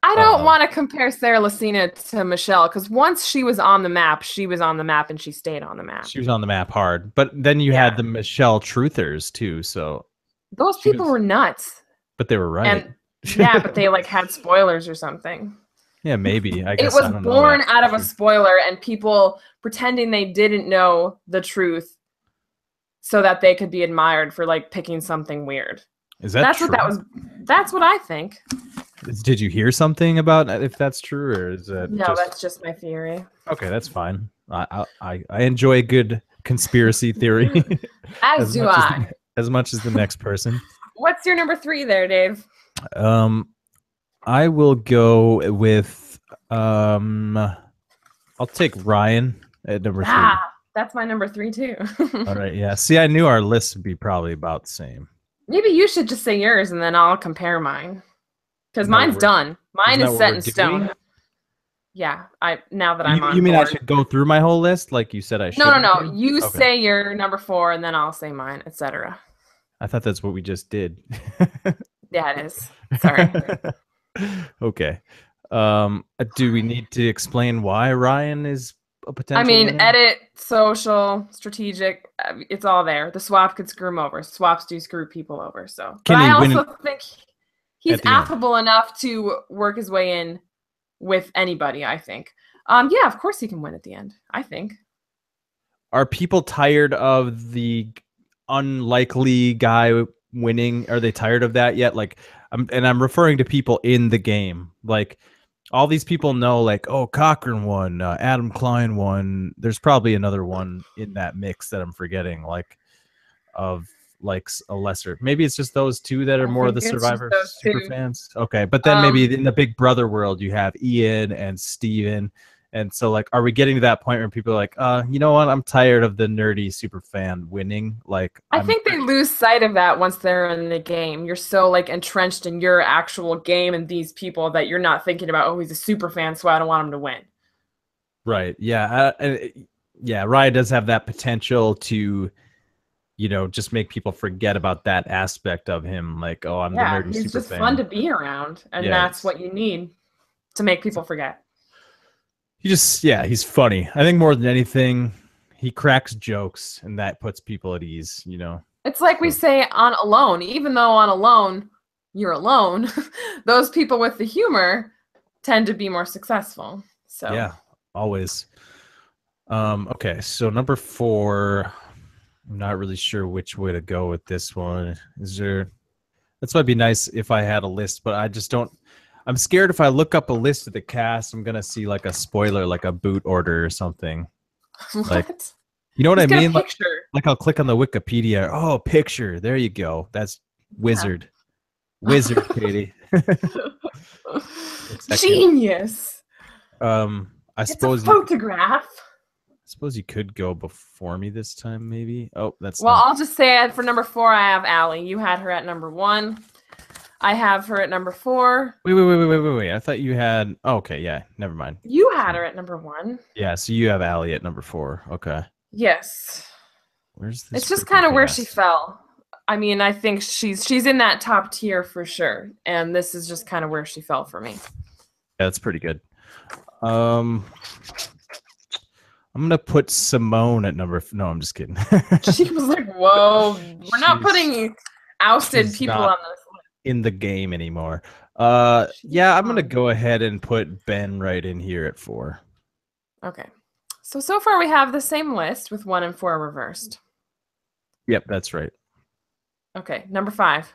I don't want to compare Sarah Lucina to Michelle because once she was on the map, she was on the map and she stayed on the map. She was on the map hard, but then you had the Michelle truthers too. So those people were nuts. But they were right. And yeah, but they like had spoilers or something. Yeah, maybe. I It guess was born out of a spoiler and people pretending they didn't know the truth so that they could be admired for like picking something weird. That's true? What that's what I think. Did you hear something about if that's true, or is that that's just my theory. Okay, that's fine. I enjoy a good conspiracy theory. As do I. As much as the next person. What's your number 3 there, Dave? I will go with I'll take Ryan at number 3. That's my number 3 too. All right, yeah. See, I knew our list would be probably about the same. Maybe you should just say yours and then I'll compare mine. Because mine's done. Mine is set in stone. Yeah, now that I'm on. You mean board. I should go through my whole list like you said I should? No. You say your number 4 and then I'll say mine, etc. I thought that's what we just did. Yeah, it is. Sorry. Okay. Do we need to explain why Ryan is a potential winner? Edit, social, strategic, it's all there. The swap could screw him over. Swaps do screw people over. So, but I also think he's affable enough to work his way in with anybody, I think. Yeah, of course he can win at the end, I think. Are people tired of the unlikely guy winning? Are they tired of that yet? Like, I'm referring to people in the game. Like, all these people know, like, oh, Cochran won, Adam Klein won. There's probably another one in that mix that I'm forgetting, like, of like a lesser. Maybe it's just those two that are more of the Survivor super fans. Okay, but then maybe in the Big Brother world, you have Ian and Steven. And so, like, are we getting to that point where people are like, you know what? I'm tired of the nerdy super fan winning. Like, I think they lose sight of that once they're in the game. You're so like entrenched in your actual game and these people that you're not thinking about, oh, he's a super fan, so I don't want him to win. Right. Yeah. Ryan does have that potential to, just make people forget about that aspect of him. Like, oh, I'm the nerdy super fan. He's just fun to be around, and that's what you need to make people forget. He's funny. I think more than anything, he cracks jokes, and that puts people at ease, It's like we say on Alone. Even though on Alone, you're alone, those people with the humor tend to be more successful. So yeah, always. Okay, so number 4, I'm not really sure which way to go with this one. This might be nice if I had a list, but I just don't. I'm scared if I look up a list of the cast, I'm gonna see like a spoiler, like a boot order or something. What? Like, you know what I mean? Like I'll click on the Wikipedia. Oh, picture. There you go. That's Wizard. Yeah. Wizard, Catie. Genius. I suppose a photograph. I suppose you could go before me this time, maybe. Oh, that's I'll just say for number 4, I have Allie. You had her at number 1. I have her at number 4. Wait. I thought you had. Oh, okay, yeah. Never mind. You had her at number 1. Yeah, so you have Allie at number 4. Okay. Yes. Where's this? It's just kind of where she fell. I mean, I think she's in that top tier for sure, and this is just kind of where she fell for me. Yeah, that's pretty good. I'm gonna put Simone at number. No, I'm just kidding. She was like, "Whoa, we're not putting ousted she's people not on this list." in the game anymore. She's Yeah, I'm gonna gone. go ahead and put Ben right in here at 4. Okay. So far we have the same list with 1 and 4 reversed. Yep, that's right. Okay, number 5.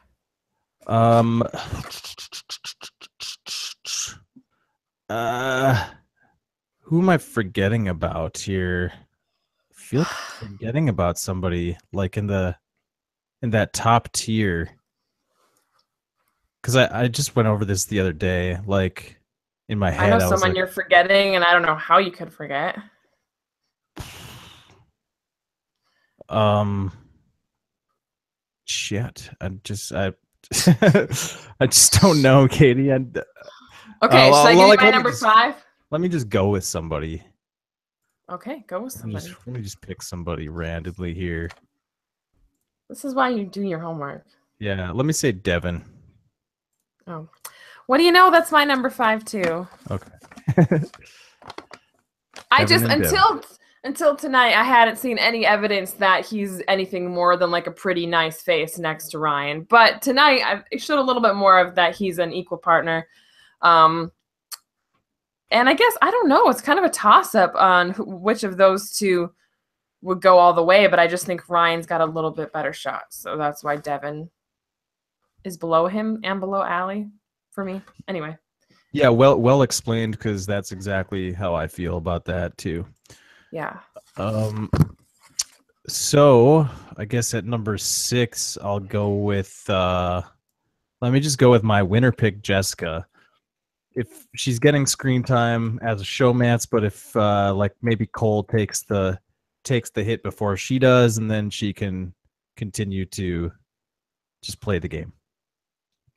Um, who am I forgetting about here? I feel like I'm forgetting about somebody like in that top tier. Because I just went over this the other day, like in my I know head, I was someone like, you're forgetting, and I don't know how you could forget. um, shit. I I just don't know, Catie. Okay, should I give you Like my number 5? let me just go with somebody. Okay, go with somebody. Let me just pick somebody randomly here. This is why you do your homework. Yeah, let me say Devin. Oh. What do you know? That's my number 5 too. Okay. I Devin just and until tonight I hadn't seen any evidence that he's anything more than like a pretty nice face next to Ryan. But tonight it showed a little bit more of that he's an equal partner. And I guess I don't know. It's kind of a toss up on which of those two would go all the way, but I just think Ryan's got a little bit better shot. So that's why Devin is below him and below Allie for me. Anyway. Yeah, well explained, because that's exactly how I feel about that too. Yeah. So I guess at number 6, I'll go with let me just go with my winner pick, Jessica. If she's getting screen time as a showmance, but if like maybe Cole takes the hit before she does, and then she can continue to just play the game.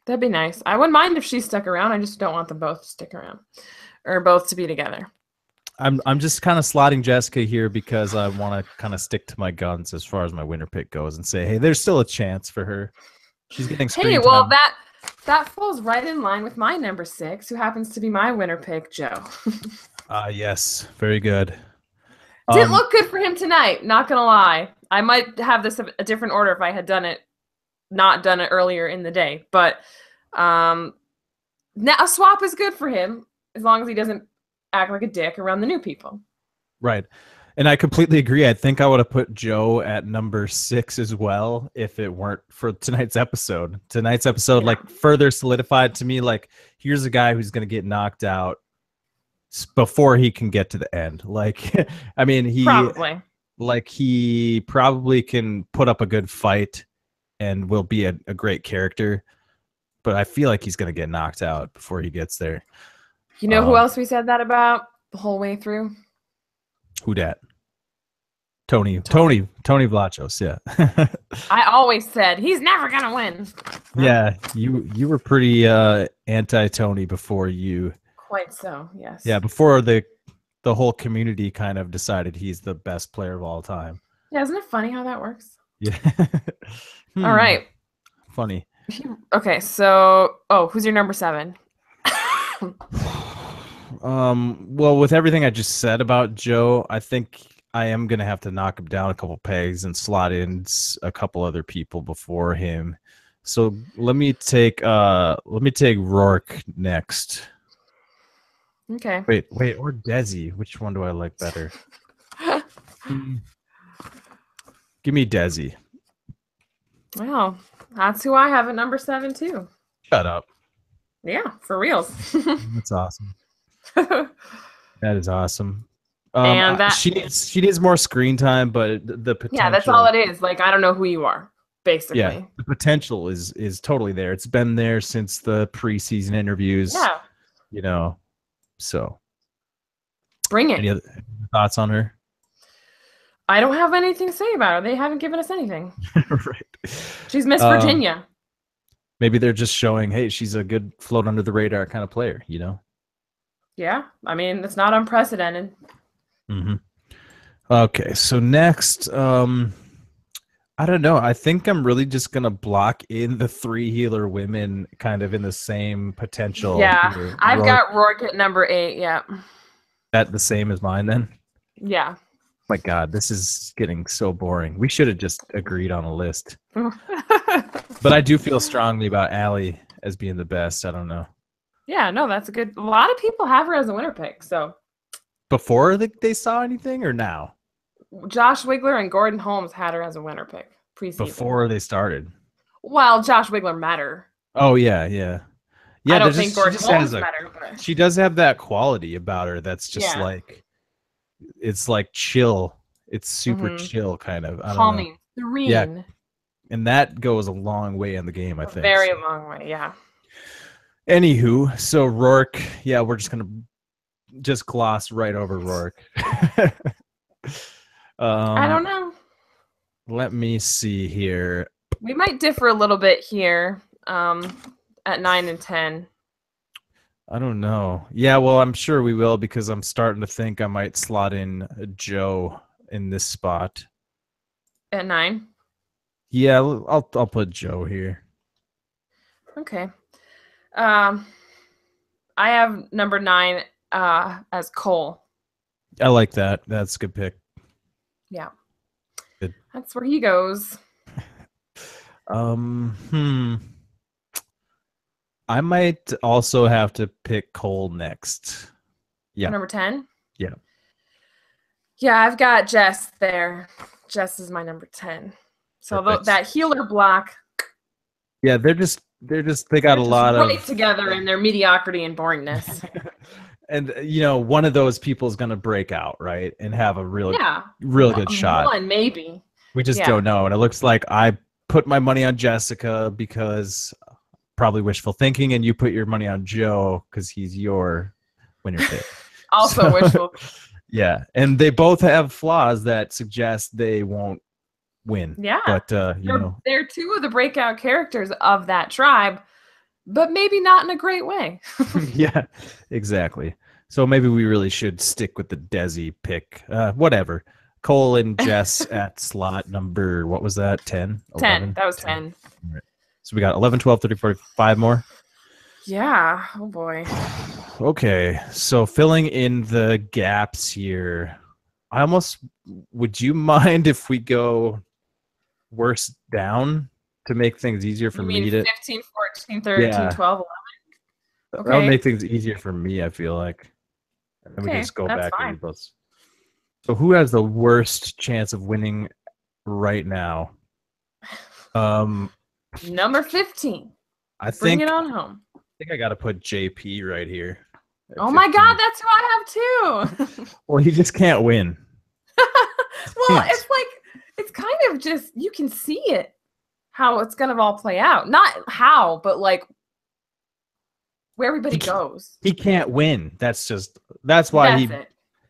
That'd be nice. I wouldn't mind if she stuck around. I just don't want them both to stick around or both to be together. I'm just kind of slotting Jessica here because I want to kind of stick to my guns as far as my winner pick goes and say, hey, there's still a chance for her. She's getting screen time. That falls right in line with my number 6, who happens to be my winner pick, Joe. Yes, very good. Didn't look good for him tonight, not gonna lie. I might have this a different order if I had not done it earlier in the day. But now a swap is good for him as long as he doesn't act like a dick around the new people. Right. And I completely agree. I think I would have put Joe at number 6 as well if it weren't for tonight's episode. Tonight's episode, like, further solidified to me, like, here's a guy who's going to get knocked out before he can get to the end. Like, I mean, he probably can put up a good fight and will be a great character, but I feel like he's going to get knocked out before he gets there. You know who else we said that about the whole way through? Who dat? Tony Vlachos, yeah. I always said he's never gonna win. Yeah, you were pretty anti-Tony before you. Quite so, yes. Yeah, before the whole community kind of decided he's the best player of all time. Yeah, isn't it funny how that works? Yeah. All right. Funny. Okay, so who's your number 7? Well, with everything I just said about Joe, I think I am gonna have to knock him down a couple pegs and slot in a couple other people before him. So let me take Rourke next. Okay. Wait, or Desi. Which one do I like better? Give me Desi. Well, that's who I have at number 7 too. Shut up. Yeah, for reals. That's awesome. That is awesome. And she needs more screen time, but the potential. Yeah, that's all it is. Like, I don't know who you are, basically. Yeah, the potential is totally there. It's been there since the preseason interviews. Yeah. You know, so bring it. Any other thoughts on her? I don't have anything to say about her. They haven't given us anything. Right. She's Miss Virginia. Maybe they're just showing, hey, she's a good float under the radar kind of player, you know? Yeah, I mean, it's not unprecedented. Mm-hmm. Okay, so next, I don't know. I think I'm really just gonna block in the 3 healer women, kind of in the same potential. Yeah, I've got Rourke at number 8. Yeah. That the same as mine then? Yeah, My God, this is getting so boring. We should have just agreed on a list. But I do feel strongly about Allie as being the best. I don't know. Yeah, no, that's a good. A lot of people have her as a winner pick. So Before they saw anything or now? Josh Wigler and Gordon Holmes had her as a winner pick preseason. Before they started. Well, Josh Wigler met her. Oh yeah, yeah. Yeah, I don't think Gordon Holmes met her. But... She does have that quality about her that's just like it's like chill. It's super chill kind of. I don't know. Calming, serene. Yeah. And that goes a long way in the game, I think. Very long way, yeah. Anywho, so Rourke, yeah, we're just gonna just gloss right over Rourke. I don't know. Let me see here. We might differ a little bit here at 9 and 10. I don't know. Yeah, well, I'm sure we will because I'm starting to think I might slot in Joe in this spot. At 9? Yeah, I'll put Joe here. Okay. I have number 9 as Cole. I like that. That's a good pick. Yeah. Good. That's where he goes. I might also have to pick Cole next. Yeah. Number 10? Yeah. Yeah, I've got Jess there. Jess is my number 10. So that healer block. Yeah, they got a lot right of together in their mediocrity and boringness. And one of those people is going to break out, right, and have a real good shot. One maybe. We just don't know, and it looks like I put my money on Jessica because probably wishful thinking, and you put your money on Joe because he's your winner pick. Also wishful. Yeah, and they both have flaws that suggest they won't win. Yeah, but they're two of the breakout characters of that tribe, but maybe not in a great way. Yeah, exactly. So maybe we really should stick with the Desi pick. Whatever. Cole and Jess at slot number, what was that? 10? 10. That was 10. Right. So we got 11, 12, 13, 14, 5 more? Yeah. Oh, boy. Okay. So filling in the gaps here, would you mind if we go worse down to make things easier for me to 15, 14, 13, 12, 11? Okay. That would make things easier for me, I feel like. And then we can just go back and both. So who has the worst chance of winning right now? Number 15. Bring it on home. I think I got to put JP right here. Oh 15. My God, that's who I have too. Well, he just can't win. Well, it's like, it's kind of just, you can see it, how it's going to all play out. Not how, but like where everybody goes. He can't win. That's why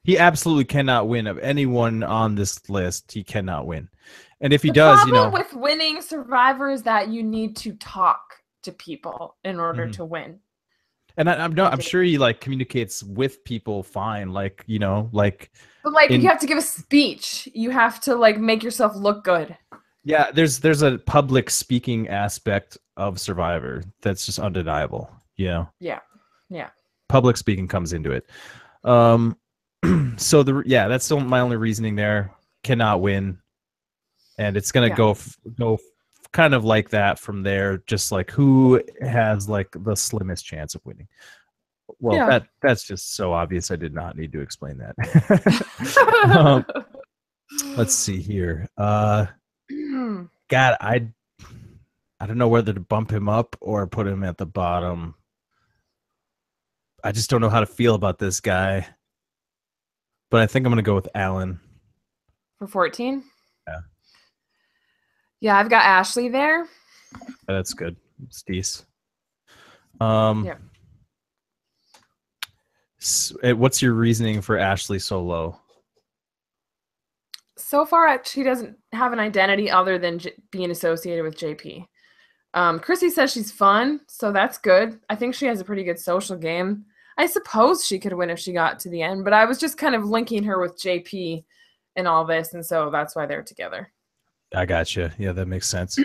he absolutely cannot win. Of anyone on this list, he cannot win. And if he does, the problem with winning Survivor is that you need to talk to people in order to win. And I'm sure he like communicates with people fine, like But like you have to give a speech. You have to like make yourself look good. Yeah, there's a public speaking aspect of Survivor that's just undeniable. Yeah. Public speaking comes into it. So that's still my only reasoning there. Cannot win, and it's gonna go kind of like that from there. Just like who has like the slimmest chance of winning. Well, that's just so obvious. I did not need to explain that. Let's see here. God, I don't know whether to bump him up or put him at the bottom. I just don't know how to feel about this guy. But I think I'm going to go with Alan. For 14? Yeah. Yeah, I've got Ashley there. That's good. It's decent. What's your reasoning for Ashley so low? So far, she doesn't have an identity other than being associated with JP. Chrissy says she's fun, so that's good. I think she has a pretty good social game. I suppose she could win if she got to the end, but I was just kind of linking her with JP in all this, and so that's why they're together. I gotcha. Yeah, that makes sense.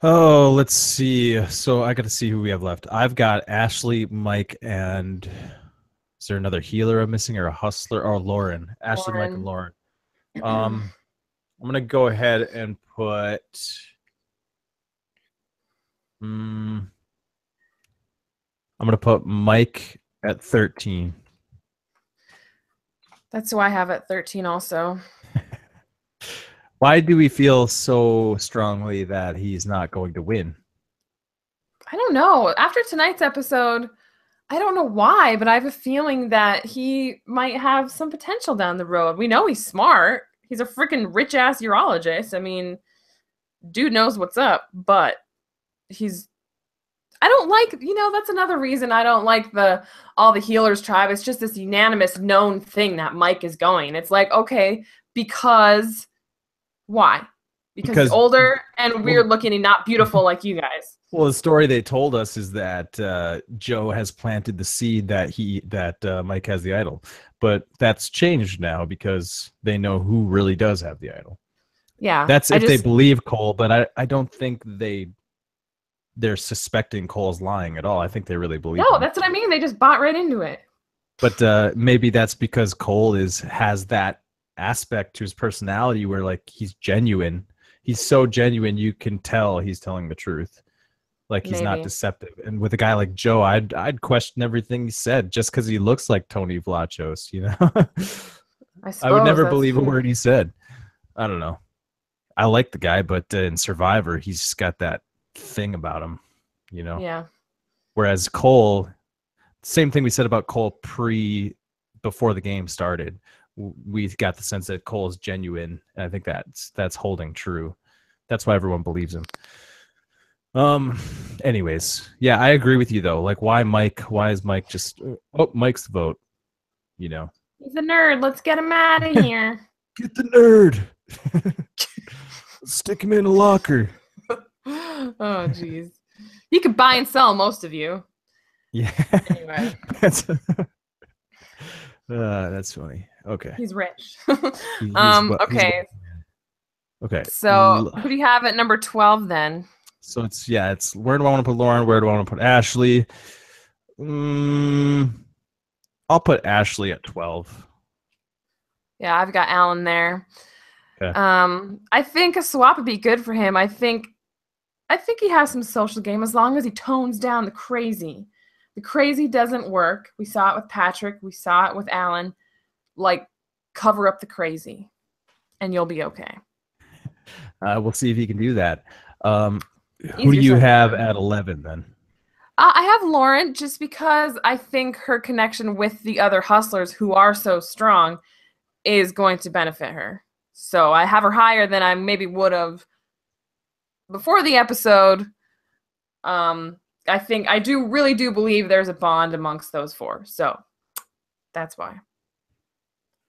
Oh, let's see. So I got to see who we have left. I've got Ashley, Mike, and Is there another healer I'm missing or a hustler? Oh, Lauren. Ashley, Mike, and Lauren. I'm going to go ahead and put... I'm going to put Mike at 13. That's who I have at 13 also. Why do we feel so strongly that he's not going to win? I don't know. After tonight's episode, I don't know why, but I have a feeling that he might have some potential down the road. We know he's smart. He's a freaking rich-ass urologist. I mean, dude knows what's up, but I don't like, that's another reason I don't like all the healers tribe. It's just this unanimous known thing that Mike is going. It's like, okay, because why? Because he's older and weird looking and not beautiful like you guys. Well, the story they told us is that Joe has planted the seed that Mike has the idol, but that's changed now because they know who really does have the idol. Yeah, that's if they believe Cole, but I don't think they're suspecting Cole's lying at all. I think they really believe. No, that's what I mean. They just bought right into it. But maybe that's because Cole has that aspect to his personality where like he's genuine. He's so genuine, you can tell he's telling the truth. Like he's not deceptive. And with a guy like Joe, I'd question everything he said just because he looks like Tony Vlachos, I would never believe a word he said. I don't know. I like the guy, but in Survivor, he's just got that thing about him, Yeah. Whereas Cole, same thing we said about Cole before the game started. We got the sense that Cole is genuine, and I think that's holding true. That's why everyone believes him. Anyways, yeah, I agree with you though. Like, why Mike? Why is Mike just? Oh, Mike's the vote. He's a nerd. Let's get him out of here. Get the nerd. Stick him in a locker. Oh, jeez. He could buy and sell most of you. Yeah. Anyway. That's funny. Okay. He's rich. Okay. Okay. So who do you have at number 12 then? So it's where do I want to put Lauren? Where do I want to put Ashley? I'll put Ashley at 12. Yeah, I've got Alan there. Okay. I think a swap would be good for him. I think he has some social game as long as he tones down the crazy. The crazy doesn't work. We saw it with Patrick. We saw it with Alan. Like, cover up the crazy, and you'll be okay. We'll see if he can do that. Who do you have at 11 then? I have Lauren just because I think her connection with the other hustlers who are so strong is going to benefit her. So I have her higher than I maybe would have before the episode. I really do believe there's a bond amongst those four. So that's why.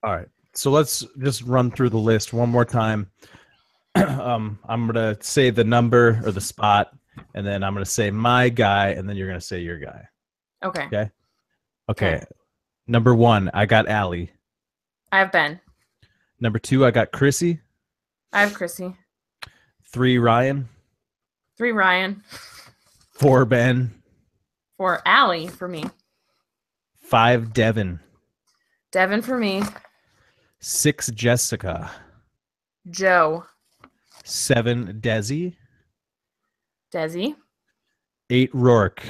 All right. So let's just run through the list one more time. I'm going to say the number or the spot, and then I'm going to say my guy, and then you're going to say your guy. Okay. Okay. Number 1, I got Allie. I have Ben. Number 2, I got Chrissy. I have Chrissy. 3, Ryan. 3, Ryan. 4, Ben. 4, Allie for me. 5, Devin. Devin for me. 6, Jessica. Joe. 7, Desi. Desi. 8, Rourke.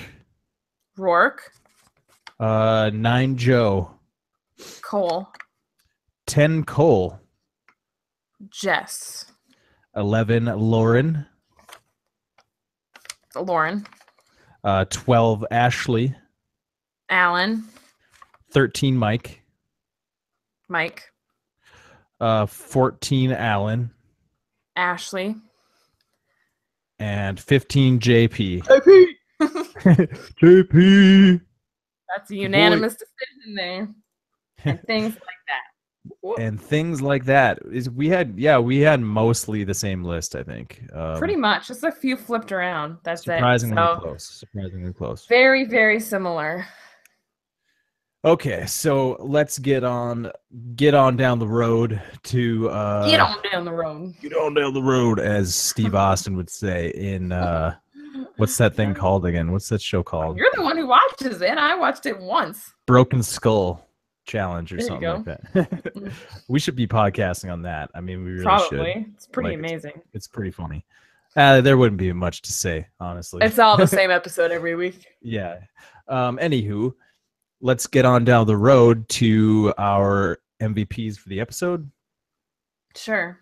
Rourke. 9, Joe. Cole. 10, Cole. Jess. 11, Lauren. Lauren. 12, Ashley. Alan. 13, Mike. Mike. 14, Alan. Ashley. And 15, JP. JP. JP. That's a unanimous decision there. And things like that. And things like that is we had mostly the same list, I think. Pretty much, just a few flipped around. That's surprisingly close. Surprisingly close. Very, very similar. Okay, so let's get on down the road to get on down the road. Get on down the road, as Steve Austin would say in What's that thing called again? What's that show called? You're the one who watches it. I watched it once. Broken Skull Challenge or There you something go. like that. We should be podcasting on that. I mean, we really Probably. should. It's pretty Like, amazing. It's pretty funny. There wouldn't be much to say, honestly. It's all the same episode every week. Yeah. Anywho, let's get on down the road to our MVPs for the episode. Sure.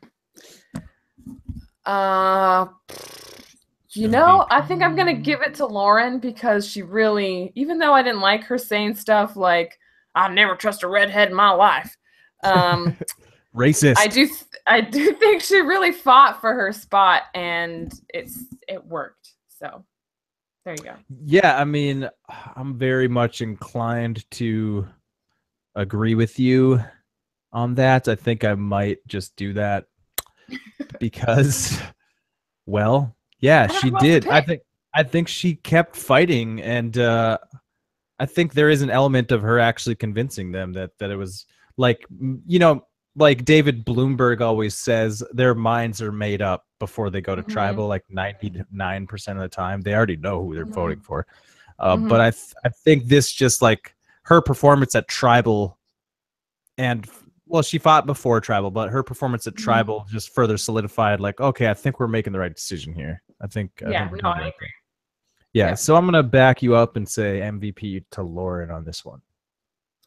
You know, I think I'm gonna give it to Lauren because she really, even though I didn't like her saying stuff like "I never trust a redhead in my life," Racist. I do think she really fought for her spot, and it worked. So there you go. Yeah, I mean, I'm very much inclined to agree with you on that. I think I might just do that because, well, yeah, she did. I think she kept fighting, and I think there is an element of her actually convincing them that it was like, you know, like David Bloomberg always says, their minds are made up before they go to tribal. Like 99% of the time, they already know who they're voting for. But I think this just like her performance at tribal, and well, she fought before tribal, but her performance at tribal just further solidified. Like, okay, I think we're making the right decision here. I think I agree. Yeah, so I'm gonna back you up and say MVP to Lauren on this one.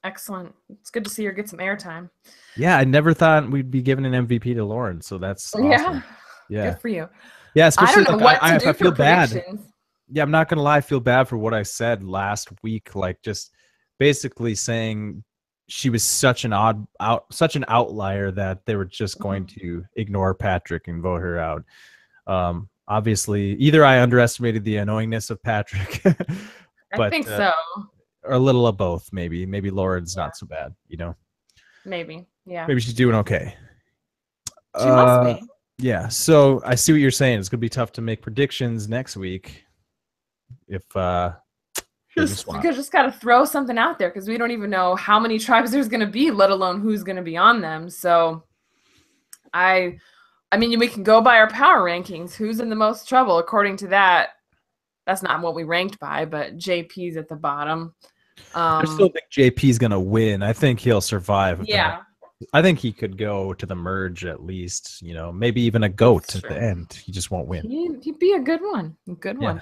Excellent. It's good to see her get some airtime. Yeah, I never thought we'd be giving an MVP to Lauren, so that's awesome. Yeah. Good for you. Yeah, especially I don't know what to do I feel for bad. predictions. Yeah, I'm not gonna lie, I feel bad for what I said last week. Like just basically saying she was such an outlier that they were just going to ignore Patrick and vote her out. Obviously, either I underestimated the annoyingness of Patrick, I think so. Or a little of both, maybe. Maybe Lauren's not so bad, you know. Maybe, yeah. Maybe she's doing okay. She must be. Yeah, so I see what you're saying. It's gonna be tough to make predictions next week. If just got to throw something out there because we don't even know how many tribes there's going to be, let alone who's going to be on them. So, I mean, we can go by our power rankings. Who's in the most trouble? According to that, that's not what we ranked by, but JP's at the bottom. I still think JP's going to win. I think he'll survive. Yeah. I think he could go to the merge at least, you know, maybe even a goat at the end. He just won't win. He'd be a good one. One.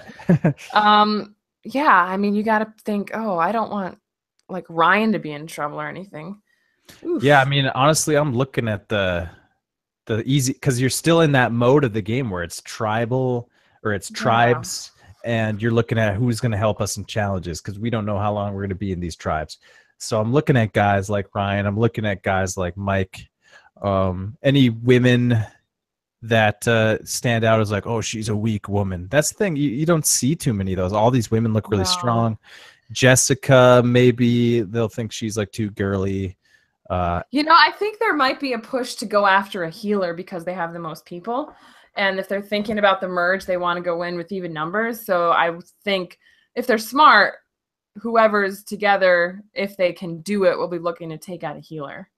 Yeah, I mean, you got to think, oh, I don't want like Ryan to be in trouble or anything. Oof. Yeah, I mean, honestly, I'm looking at the easy, because you're still in that mode of the game where it's tribal or it's tribes, and you're looking at who's going to help us in challenges because we don't know how long we're going to be in these tribes. So I'm looking at guys like Ryan. I'm looking at guys like Mike. Any women that stand out as like, oh, she's a weak woman. That's the thing. You don't see too many of those. All these women look really strong. Jessica, maybe they'll think she's like too girly. You know, I think there might be a push to go after a healer because they have the most people. And if they're thinking about the merge, they want to go in with even numbers. So I think if they're smart, whoever's together, if they can do it, will be looking to take out a healer.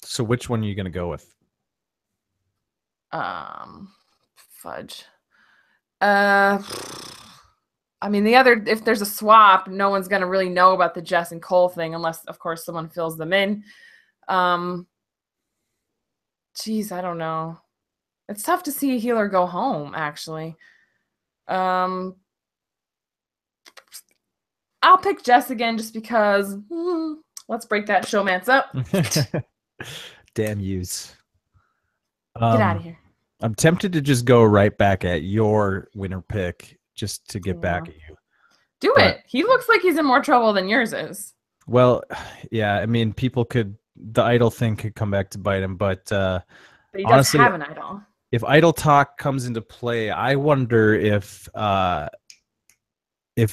So which one are you going to go with? Fudge. I mean, if there's a swap, no one's going to really know about the Jess and Cole thing unless, of course, someone fills them in. Geez, I don't know. It's tough to see a healer go home, actually. I'll pick Jess again just because let's break that showmance up. Damn yous. Get out of here. I'm tempted to just go right back at your winner pick just to get back at you. Do it. He looks like he's in more trouble than yours is. Well, yeah, I mean, the idol thing could come back to bite him, but he honestly, does have an idol. If idol talk comes into play, I wonder if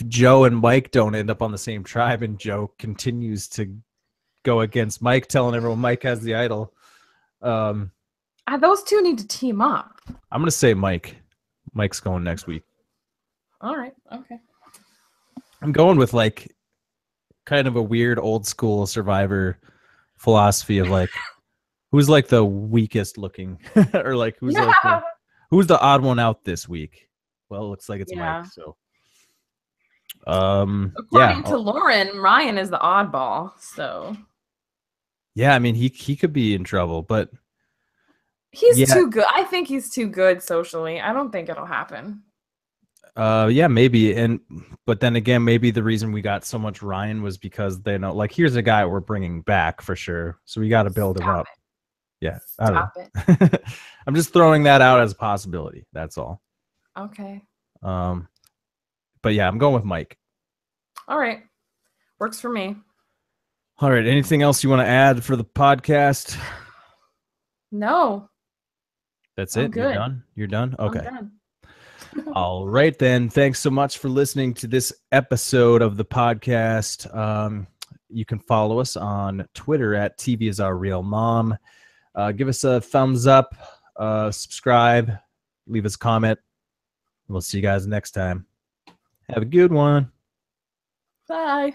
Joe and Mike don't end up on the same tribe and Joe continues to go against Mike, telling everyone Mike has the idol. Those two need to team up. I'm going to say Mike. Mike's going next week. All right. Okay. I'm going with like kind of a weird old school Survivor philosophy of like who's like the weakest looking or like who's the odd one out this week. Well, it looks like it's Mike. So Yeah. According to Lauren, Ryan is the oddball. So Yeah, I mean he could be in trouble, but he's yeah, too good. I think he's too good socially. I don't think it'll happen. yeah, maybe. But then again, maybe the reason we got so much Ryan was because they know, like, here's a guy we're bringing back for sure, so we got to build him Stop up. Yeah, it. I don't Stop it. know. I'm just throwing that out as a possibility. That's all. Okay. Um, but yeah, I'm going with Mike. All right. Works for me. All right. Anything else you want to add for the podcast? No, That's I'm it. You're good. done. You're done. I'm Okay. done. All right, then. Thanks so much for listening to this episode of the podcast. You can follow us on Twitter at TV is our real mom. Give us a thumbs up, subscribe, leave us a comment. We'll see you guys next time. Have a good one. Bye.